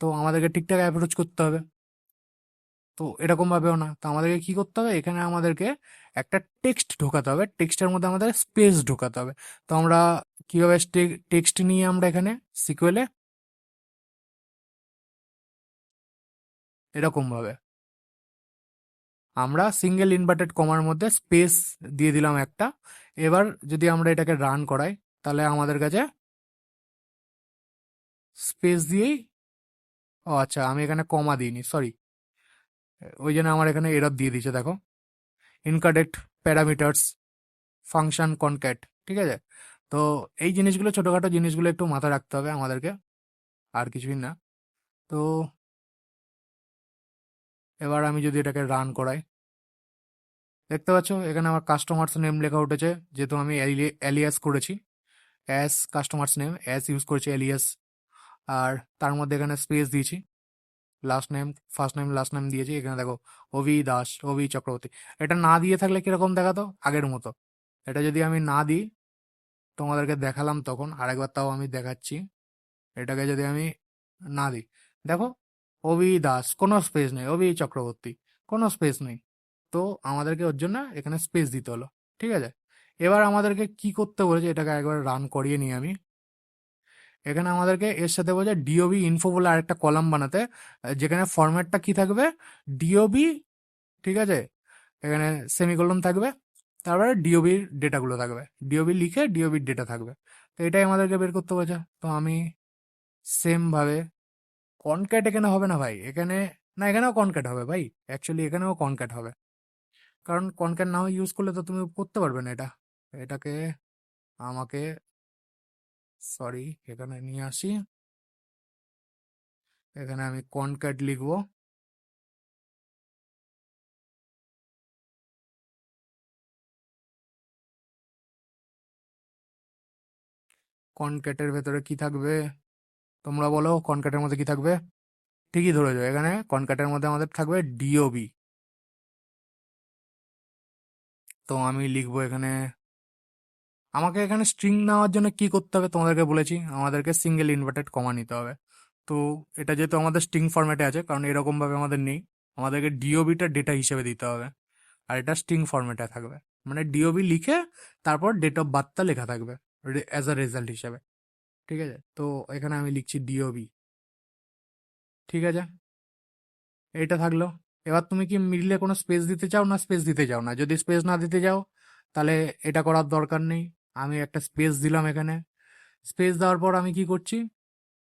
তো আমাদেরকে ঠিকঠাক অ্যাপ্রোচ করতে হবে, তো এরকম ভাবেও না। তো আমাদেরকে কি করতে হবে, এখানে আমাদেরকে একটা টেক্সট ঢোকাতে হবে, টেক্সটের মধ্যে আমাদের স্পেস ঢোকাতে হবে। তো আমরা কিভাবে টেক্সট নিয়ে আমরা এখানে সিকুয়েলে এরকম ভাবে আমরা সিঙ্গেল ইনভার্টেড কমার মধ্যে স্পেস দিয়ে দিলাম একটা। এবার যদি আমরা এটাকে রান করাই, তাহলে আমাদের কাছে স্পেস দিয়েই, ও আচ্ছা, আমি এখানে কমা দিইনি, সরি, ওই জন্য আমার এখানে এরর দিয়ে দিয়েছে, দেখো, ইনকারেক্ট প্যারামিটার্স ফাংশন কনক্যাট, ঠিক আছে। তো এই জিনিসগুলো, ছোটোখাটো জিনিসগুলো একটু মাথায় রাখতে হবে আমাদেরকে, আর কিছুই না। তো এবার আমি যদি এটাকে রান করাই, দেখতে পাচ্ছ এখানে আমার কাস্টমার্স নেম লেখা উঠেছে, যেহেতু আমি অ্যালিয়াস করেছি, as customers name as use করেছি অ্যালিয়াস। আর তার মধ্যে এখানে স্পেস দিয়েছি, last name first name last name দিয়েছি। এখানে দেখো, অভি দাস, অভি চক্রবর্তী। এটা না দিয়ে থাকলে কিরকম দেখাতো আগের মতো। এটা যদি আমি না দিই, তোমাদেরকে দেখালাম তখন, আরেকবার তাও আমি দেখাচ্ছি। এটাকে যদি আমি না দিই, দেখো, অভি দাস কোনো স্পেস নেই, অভি চক্রবর্তী কোনো স্পেস নেই। তো আমাদেরকে ওর জন্য এখানে স্পেস দিতে হলো, ঠিক আছে। এবার আমাদেরকে কি করতে বলেছে, এটাকে একবার রান করিয়ে নিই আমি। এখানে আমাদেরকে এর সাথে বলছে ডিওবি ইনফো বলে আরেকটা কলাম বানাতে, যেখানে ফরম্যাটটা কি থাকবে, ডিওবি, ঠিক আছে, এখানে সেমিকোলন থাকবে, তারপরে ডিওবির ডেটাগুলো থাকবে, ডিওবি লিখে ডিওবির ডেটা থাকবে। তো এটাই আমাদেরকে বের করতে বলেছে। তো আমি সেম ভাবে, কনক্যাট এখানে হবে না ভাই, এখানে না, এখানেও কনক্যাট হবে ভাই, অ্যাকচুয়ালি এখানেও কনক্যাট হবে, কারণ কনক্যাট না ইউজ করলে তো তুমি করতে পারবে না এটা। এটাকে আমাকে, সরি, এখানে নিয়ে আসি, এখানে আমি কনক্যাট লিখবো। কনক্যাটের ভেতরে কি থাকবে, তোমরা বলো, কনক্যাটের মধ্যে কি থাকবে? ঠিকই ধরেছো, এখানে কনক্যাটের মধ্যে আমাদের থাকবে ডিওবি। তো আমি লিখবো এখানে, আমাকে এখানে স্ট্রিং নেওয়ার জন্য কি করতে হবে তোমাদেরকে বলেছি, আমাদেরকে সিঙ্গেল ইনভার্টেড কমা নিতে হবে। তো এটা যেহেতু আমাদের স্ট্রিং ফরম্যাটে আছে, কারণ এরকম ভাবে আমাদের নেই, আমাদেরকে ডিওবিটা ডেটা হিসেবে দিতে হবে। আর এটা স্ট্রিং ফরম্যাটে থাকবে, মানে ডিওবি লিখে তারপর ডেট অফ বার্থটা লেখা থাকবে অ্যাজ আ রেজাল্ট হিসেবে, ঠিক আছে। তো এখানে আমি লিখছি ডিওবি, ঠিক আছে, এইটা থাকলো। এবার তুমি কি মিডলে কোনো স্পেস দিতে চাও না স্পেস দিতে চাও না? যদি স্পেস না দিতে চাও, তাহলে এটা করার দরকার নেই, আমি একটা স্পেস দিলাম এখানে। স্পেস দেওয়ার পর আমি কি করছি,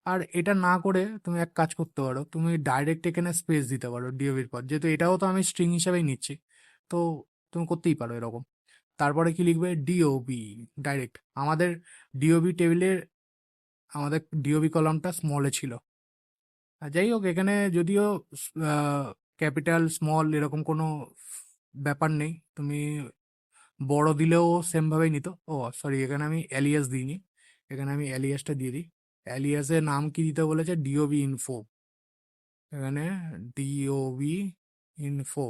আর এটা না করে তুমি এক কাজ করতে পারো, তুমি ডাইরেক্ট এখানে স্পেস দিতে পারো ডিওবির পর, যেহেতু এটাও তো আমি স্ট্রিং হিসেবেই নিচ্ছি। তো তুমি করতেই পারো এরকম। তারপরে কি লিখবে, ডিওবি ডাইরেক্ট। আমাদের ডিওবি টেবিলের, আমাদের ডিওবি কলামটা স্মলে ছিল। আর যাই হোক, এখানে যদিও ক্যাপিটাল স্মল এরকম কোনো ব্যাপার নেই, তুমি বড় দিলেও সেম ভাবেই নিত। ও সরি, এখানে আমি অ্যালিয়াস দিইনি, এখানে আমি অ্যালিয়াসটা দিয়ে দিই। অ্যালিয়াসের নাম কি দিতে বলেছে, ডিওবি ইনফো, এখানে ডিওবি ইনফো,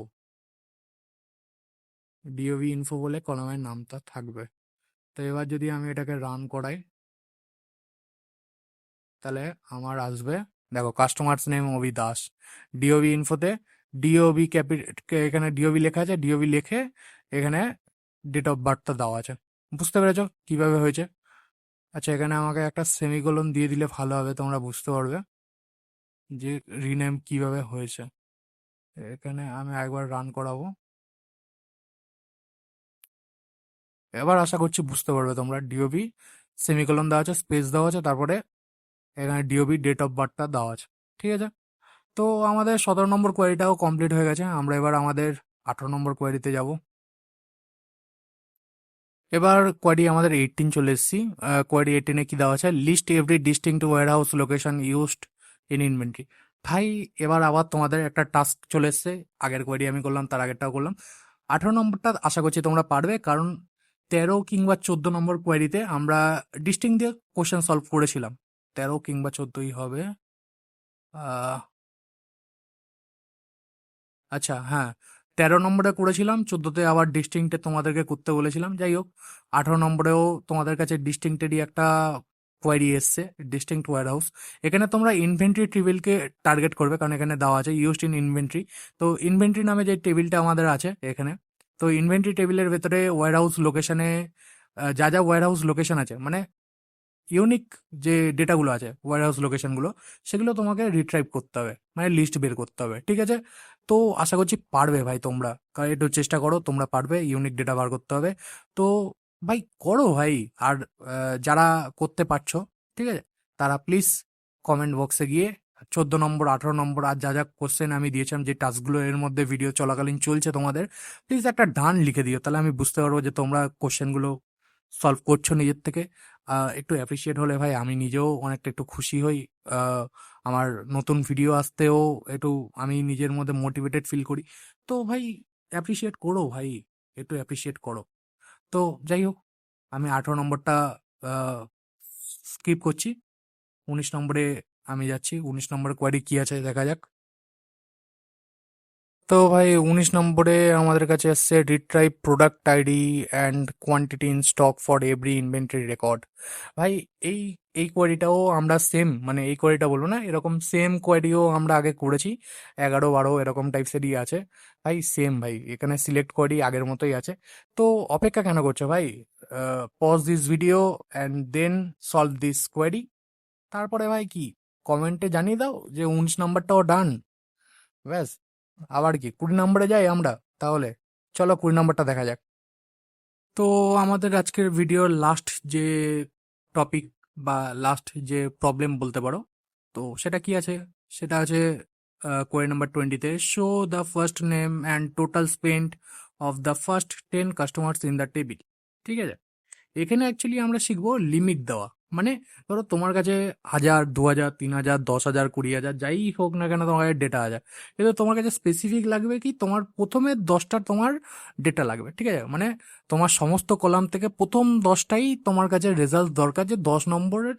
ডিওবি ইনফো বলে কলামের নামটা থাকবে। তো এবার যদি আমি এটাকে রান করাই, তাহলে আমার আসবে, দেখো, কাস্টমার্স নেম অভি দাস, ডিওবি ইনফোতে ডিওবি এখানে ডিওবি লেখা আছে, ডিওবি লিখে এখানে ডেট অফ বার্থটা দেওয়া আছে। বুঝতে পেরেছো কিভাবে হয়েছে? আচ্ছা, এখানে আমাকে একটা সেমিকোলন দিয়ে দিলে ভালো হবে, তোমরা বুঝতে পারবে যে রিনেম কিভাবে হয়েছে। এখানে আমি একবার রান করাবো, এবার আশা করছি বুঝতে পারবে তোমরা। ডিওবি সেমিকোলন দেওয়া আছে, স্পেস দেওয়া আছে, তারপরে এখানে ডিওবি ডেট অফ বার্থটা দেওয়া আছে, ঠিক আছে। তো আমাদের 17 নম্বর কোয়ারিটাও কমপ্লিট হয়ে গেছে। আমরা এবার আমাদের 18 নম্বর কোয়ারিতে যাব। এবার কোয়ারি আমাদের 18 চলে এসেছি। কোয়ারি 18-এ কি দেওয়া আছে, list every distinct warehouse location used in inventory. ভাই এবার আবার তোমাদের একটা টাস্ক চলে এসছে, আগের কোয়ারি আমি করলাম, তার আগেরটাও করলাম। 18 নম্বরটা আশা করছি তোমরা পারবে, কারণ 13 কিংবা 14 নম্বর কোয়ারিতে আমরা ডিস্টিংক্ট দিয়ে কোশ্চেন সলভ করেছিলাম। 13 কিংবা 14ই হবে। আহ, আচ্ছা হ্যাঁ, 13 নম্বরে করেছিলাম, 14তে আবার ডিস্টিংক্টে তোমাদেরকে করতে বলেছিলাম। যাই হোক, 18 নম্বরেও তোমাদের কাছে ডিস্টিংক্টেরই একটা কোয়ারি এসছে, ডিস্টিংক্ট ওয়্যার হাউস। এখানে তোমরা ইনভেন্টরি টেবিলকে টার্গেট করবে, কারণ এখানে দেওয়া আছে ইউজড ইন ইনভেন্টরি। তো ইনভেন্টরি নামে যে টেবিলটা আমাদের আছে এখানে, তো ইনভেন্টরি টেবিলের ভেতরে ওয়্যার হাউস লোকেশনে যা যা ওয়্যার হাউস লোকেশন আছে, মানে ইউনিক যে ডেটাগুলো আছে ওয়্যার হাউস লোকেশনগুলো, সেগুলো তোমাকে রিট্রাইভ করতে হবে, মানে লিস্ট বের করতে হবে। ঠিক আছে, তো আশা করছি পারবে ভাই তোমরা, কারণ একটু চেষ্টা করো, তোমরা পারবে, ইউনিক ডেটা বার করতে হবে। তো ভাই করো ভাই। আর যারা করতে পারছো, ঠিক আছে, তারা প্লিজ কমেন্ট বক্সে গিয়ে 14 নম্বর, 18 নম্বর আর যা যা কোশ্চেন আমি দিয়েছিলাম, যে টাস্কগুলো এর মধ্যে ভিডিও চলাকালীন চলছে তোমাদের, প্লিজ একটা ডান লিখে দিও, তাহলে আমি বুঝতে পারবো যে তোমরা কোশ্চেনগুলো সলভ করছো নিজের থেকে। একটু অ্যাপ্রিসিয়েট হলে ভাই আমি নিজেও অনেকটা একটু খুশি হই। আহ, আমার নতুন ভিডিও আসতেও একটু আমি নিজের মধ্যে মোটিভেটেড ফিল করি। তো ভাই অ্যাপ্রিসিয়েট করো ভাই, একটু অ্যাপ্রিসিয়েট করো। তো যাই হোক, আমি 18 নম্বরটা স্কিপ করছি। 19 নম্বরে আমি যাচ্ছি। 19 নম্বরে কোয়ারি কি আছে দেখা যাক। তো ভাই 19 নম্বরে আমাদের কাছে আসছে retrieve product ID and quantity in stock for every inventory record. ভাই এই এই কোয়ারিটাও আমরা সেম, মানে এই কোয়ারিটা বলবো না, এরকম সেম কোয়ারিও আমরা আগে করেছি, 11 12 এরকম টাইপসেরই আছে। ভাই সেম ভাই, এখানে সিলেক্ট কোয়ারি আগের মতোই আছে। তো অপেক্ষা কেন করছো ভাই, pause this video and then solve this query. তারপরে ভাই কি, কমেন্টে জানিয়ে দাও যে 19 নম্বরটাও ডান। ব্যাস, আবার কি 20 নম্বরে যাই আমরা তাহলে। চলো 20 নম্বরটা দেখা যাক। তো আমাদের আজকের ভিডিওর লাস্ট যে টপিক বা লাস্ট যে প্রবলেম বলতে পারো, তো সেটা কি আছে, সেটা আছে কোয়েরি নাম্বার 20-তে, show the first name and total spend of the first 10 customers in the table. ঠিক আছে, এখানে অ্যাকচুয়ালি আমরা শিখবো লিমিট দেওয়া। মানে ধরো তোমার কাছে 1000, 2000, 3000, 10,000, 20,000 যাই হোক না কেন, তোমার কাছে ডেটা আছে, কিন্তু তোমার কাছে স্পেসিফিক লাগবে কি, তোমার প্রথমে 10টা তোমার ডেটা লাগবে। ঠিক আছে, মানে তোমার সমস্ত কলাম থেকে প্রথম 10টাই তোমার কাছে রেজাল্ট দরকার, যে 10 নম্বরের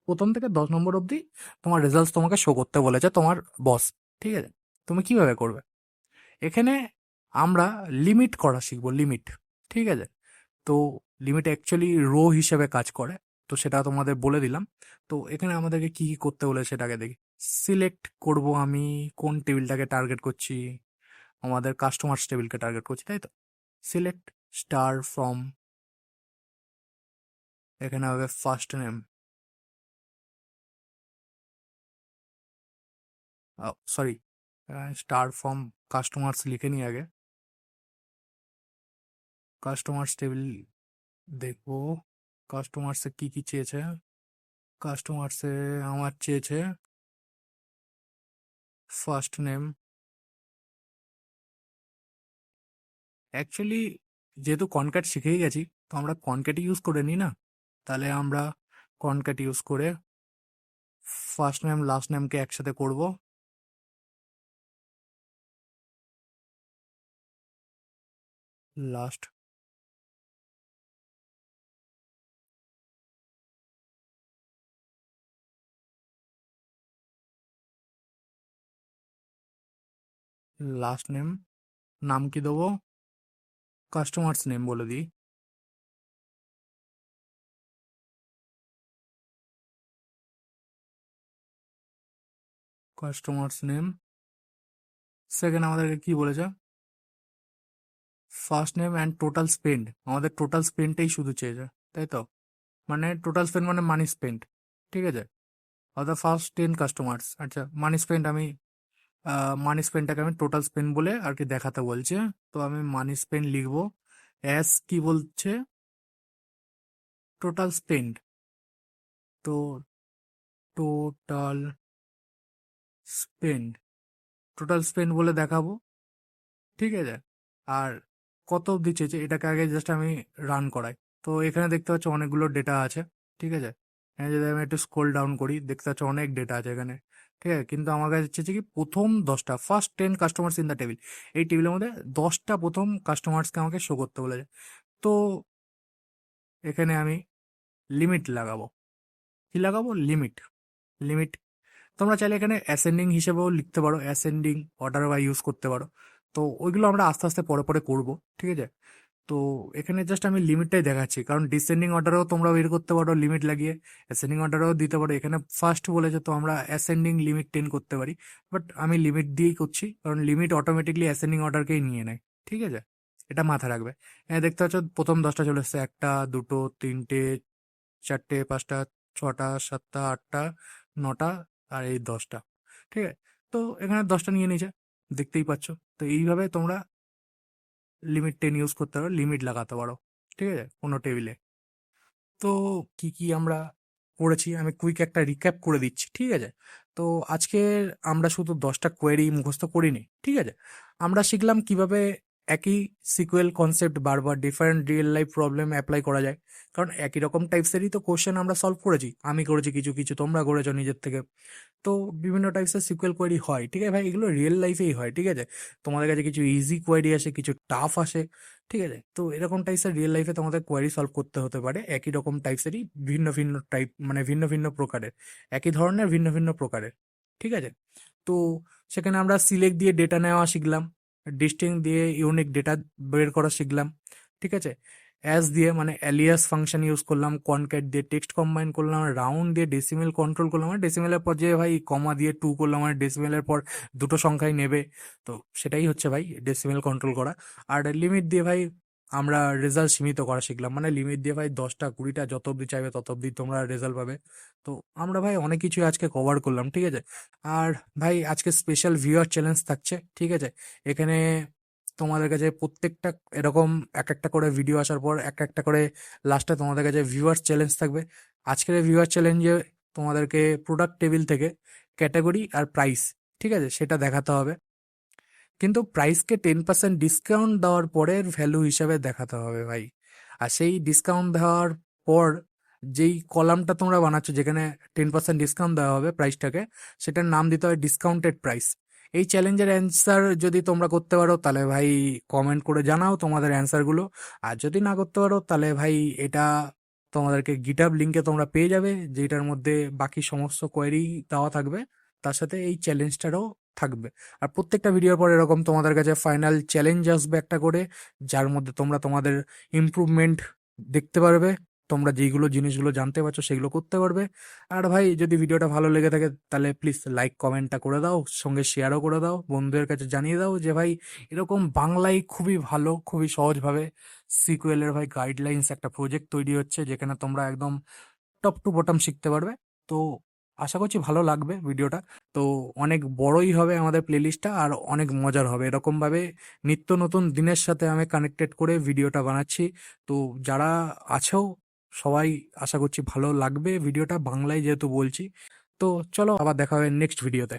প্রথম থেকে 10 নম্বর অবধি তোমার রেজাল্ট তোমাকে শো করতে বলেছে তোমার বস। ঠিক আছে, তুমি কিভাবে করবে, এখানে আমরা লিমিট করা শিখবো, লিমিট। ঠিক আছে, তো লিমিট অ্যাকচুয়ালি রো হিসেবে কাজ করে, তো সেটা তোমাদের বলে দিলাম। তো এখানে আমাদেরকে কি কি করতে বলে সেটাকে দেখি। সিলেক্ট করব, আমি কোন টেবিলটাকে টার্গেট করছি, আমাদের কাস্টমার্স টেবিলকে টার্গেট করছি, তাই তো। সিলেক্ট স্টার ফ্রম, এখানে হবে first name, sorry, star from customers লিখে নিই আগে। কাস্টমার্স টেবিল দেখবো, কাস্টমার্সে কি কি চেয়েছে। কাস্টমার্সে আমার চেয়েছে ফার্স্ট নেম। অ্যাকচুয়ালি যেহেতু কনক্যাট শিখেই গেছি, তো আমরা কনক্যাট ইউজ করে নিই না, তাহলে আমরা কনক্যাট ইউজ করে ফার্স্ট নেম লাস্ট নেমকে একসাথে করব। লাস্ট, লাস্ট নেম, নাম কি দেবো, কাস্টমার্স নেম বলে দিই। কাস্টমার্স নেম, সেকেন্ড আমাদেরকে কি বলেছে, first name and total spend, আমাদের টোটাল স্পেন্ডটাই শুধু চেয়েছে, তাই তো, মানে টোটাল স্পেন্ড মানে মানি স্পেন্ড। ঠিক আছে, অর্থাৎ ফার্স্ট 10 কাস্টমার্স, আচ্ছা মানি স্পেন্ড, আমি মানি স্পেন্ডটাকে আমি টোটাল স্পেন্ড বলে আর কি দেখাতে বলছে। তো আমি মানি স্পেন্ড লিখবো অ্যাস কি বলছে, টোটাল স্পেন্ড। তো টোটাল স্পেন্ড, টোটাল স্পেন্ড বলে দেখাবো। ঠিক আছে, আর কত অবধি চেয়েছে এটাকে আগে জাস্ট আমি রান করাই। তো এখানে দেখতে পাচ্ছ অনেকগুলো ডেটা আছে, ঠিক আছে। এখানে যদি আমি একটু স্ক্রল ডাউন করি দেখতে পাচ্ছ অনেক ডেটা আছে এখানে, ঠিক আছে। কিন্তু আমার কাছে চেয়েছে কি প্রথম 10টা, first 10 customers in the table. এই টেবিলের মধ্যে 10টা প্রথম কাস্টমার্সকে আমাকে শো করতে বলেছে। তো এখানে আমি লিমিট লাগাবো। কি লাগাবো? লিমিট। লিমিট তোমরা চাইলে এখানে অ্যাসেন্ডিং হিসেবেও লিখতে পারো, অ্যাসেন্ডিং অর্ডার বা ইউজ করতে পারো। তো ওইগুলো আমরা আস্তে আস্তে পরে পরে করবো, ঠিক আছে। তো এখানে জাস্ট আমি লিমিটটাই দেখাচ্ছি, কারণ ডিসেন্ডিং অর্ডারও তোমরা বের করতে পারো লিমিট লাগিয়ে, অ্যাসেন্ডিং অর্ডারও দিতে পারো। এখানে ফার্স্ট বলেছে তো আমরা অ্যাসেন্ডিং লিমিট 10 করতে পারি, বাট আমি লিমিট দিয়েই করছি কারণ লিমিট অটোমেটিকলি অ্যাসেন্ডিং অর্ডারকেই নিয়ে নেয়, ঠিক আছে। এটা মাথায় রাখবে। দেখতে পাচ্ছ প্রথম 10টা চলে এসছে, 1টা 2টো 3টে 4টে 5টা 6টা 7টা 8টা 9টা আর এই 10টা, ঠিক আছে। তো এখানে 10টা নিয়ে নিয়েছে, দেখতেই পাচ্ছ। তো এইভাবে তোমরা লিমিট 10 ইউজ করতে পারো, লিমিট লাগাতে পারো, ঠিক আছে, কোনো টেবিলে। তো কি কি আমরা করেছি আমি কুইক একটা রিক্যাপ করে দিচ্ছি, ঠিক আছে। তো আজকের আমরা শুধু 10টা কোয়েরি মুখস্থ করিনি, ঠিক আছে। আমরা শিখলাম কিভাবে একই সিকুয়েল কনসেপ্ট বারবার different real life problem apply করা যায়, কারণ একই রকম টাইপসেরই তো কোশ্চেন আমরা সলভ করেছি, আমি করেছি কিছু কিছু, তোমরা করেছো নিজের থেকে। তো বিভিন্ন টাইপসের সিকুয়েল কোয়েরি হয়, ঠিক আছে ভাই, এগুলো রিয়েল লাইফেই হয়, ঠিক আছে। তোমাদের কাছে কিছু ইজি কোয়েরি আসে, কিছু টাফ আসে, ঠিক আছে। তো এরকম টাইপসের রিয়েল লাইফে তোমাদের কোয়েরি সলভ করতে হতে পারে, একই রকম টাইপসেরই ভিন্ন ভিন্ন টাইপ, মানে ভিন্ন ভিন্ন প্রকারের, একই ধরনের ভিন্ন ভিন্ন প্রকারের, ঠিক আছে। তো সেখানে আমরা সিলেক্ট দিয়ে ডেটা নেওয়া শিখলাম, ডিস্টিংক্ট দিয়ে ইউনিক ডেটা বের করা শিখলাম, ঠিক আছে। অ্যাজ দিয়ে মানে অ্যালিয়াস ফাংশন ইউজ করলাম, কনক্যাট দিয়ে টেক্সট কম্বাইন করলাম, রাউন্ড দিয়ে ডেসিমেল কন্ট্রোল করলাম, মানে ডেসিমেলের পর যে ভাই কমা দিয়ে 2 করলাম, মানে ডেসিমেলের পর দুটো সংখ্যাই নেবে, তো সেটাই হচ্ছে ভাই ডেসিমেল কন্ট্রোল করা। আর লিমিট দিয়ে ভাই আমরা রেজাল্ট সীমিত করা শিখলাম, মানে লিমিট দিয়ে ভাই 10টা 20টা যত অব্দি চাইবে তত অব্দি তোমরা রেজাল্ট পাবে। তো আমরা ভাই অনেক কিছুই আজকে কভার করলাম, ঠিক আছে। আর ভাই আজকে স্পেশাল ভিউয়ার চ্যালেঞ্জ থাকছে, ঠিক আছে। এখানে তোমাদের কাছে প্রত্যেকটা এরকম এক একটা করে ভিডিও আসার পর এক একটা করে লাস্টে তোমাদের কাছে ভিউয়ার্স চ্যালেঞ্জ থাকবে। আজকের ভিউয়ার চ্যালেঞ্জে তোমাদেরকে প্রোডাক্ট টেবিল থেকে ক্যাটাগরি আর প্রাইস, ঠিক আছে, সেটা দেখাতে হবে। কিন্তু প্রাইসকে 10% ডিসকাউন্ট দেওয়ার পরের ভ্যালু হিসাবে দেখাতে হবে ভাই। আর সেই ডিসকাউন্ট দেওয়ার পর যেই কলামটা তোমরা বানাচ্ছ যেখানে 10% ডিসকাউন্ট দেওয়া হবে প্রাইসটাকে, সেটার নাম দিতে হয় ডিসকাউন্টেড প্রাইস। এই চ্যালেঞ্জের অ্যান্সার যদি তোমরা করতে পারো তাহলে ভাই কমেন্ট করে জানাও তোমাদের অ্যান্সারগুলো, আর যদি না করতে পারো তাহলে ভাই এটা তোমাদেরকে গিটহাব লিঙ্কে তোমরা পেয়ে যাবে, যেটার মধ্যে বাকি সমস্ত কোয়েরি দেওয়া থাকবে, তার সাথে এই চ্যালেঞ্জটারও থাকবে। আর প্রত্যেকটা ভিডিওর পর এরকম তোমাদের কাছে ফাইনাল চ্যালেঞ্জ আসবে একটা করে, যার মধ্যে তোমরা তোমাদের ইমপ্রুভমেন্ট দেখতে পারবে, তোমরা যেইগুলো জিনিসগুলো জানতে পারছো সেগুলো করতে পারবে। আর ভাই যদি ভিডিওটা ভালো লেগে থাকে তাহলে প্লিজ লাইক কমেন্টটা করে দাও, সঙ্গে শেয়ারও করে দাও, বন্ধুদের কাছে জানিয়ে দাও যে ভাই এরকম বাংলায় খুবই ভালো খুবই সহজভাবে সিকুয়েলের ভাই গাইডলাইন্স একটা প্রজেক্ট তৈরি হচ্ছে, যেখানে তোমরা একদম টপ টু বটম শিখতে পারবে। তো আশা করছি ভালো লাগবে ভিডিওটা। তো অনেক বড়ই হবে আমাদের প্লেলিস্টটা, আর অনেক মজার হবে। এরকমভাবে নিত্য নতুন দিনের সাথে আমি কানেক্টেড করে ভিডিওটা বানাচ্ছি। তো যারা আছো সবাই আশা করছি ভালো লাগবে ভিডিওটা, বাংলায় যেহেতু বলছি। তো চলো আবার দেখা হবে নেক্সট ভিডিওতে।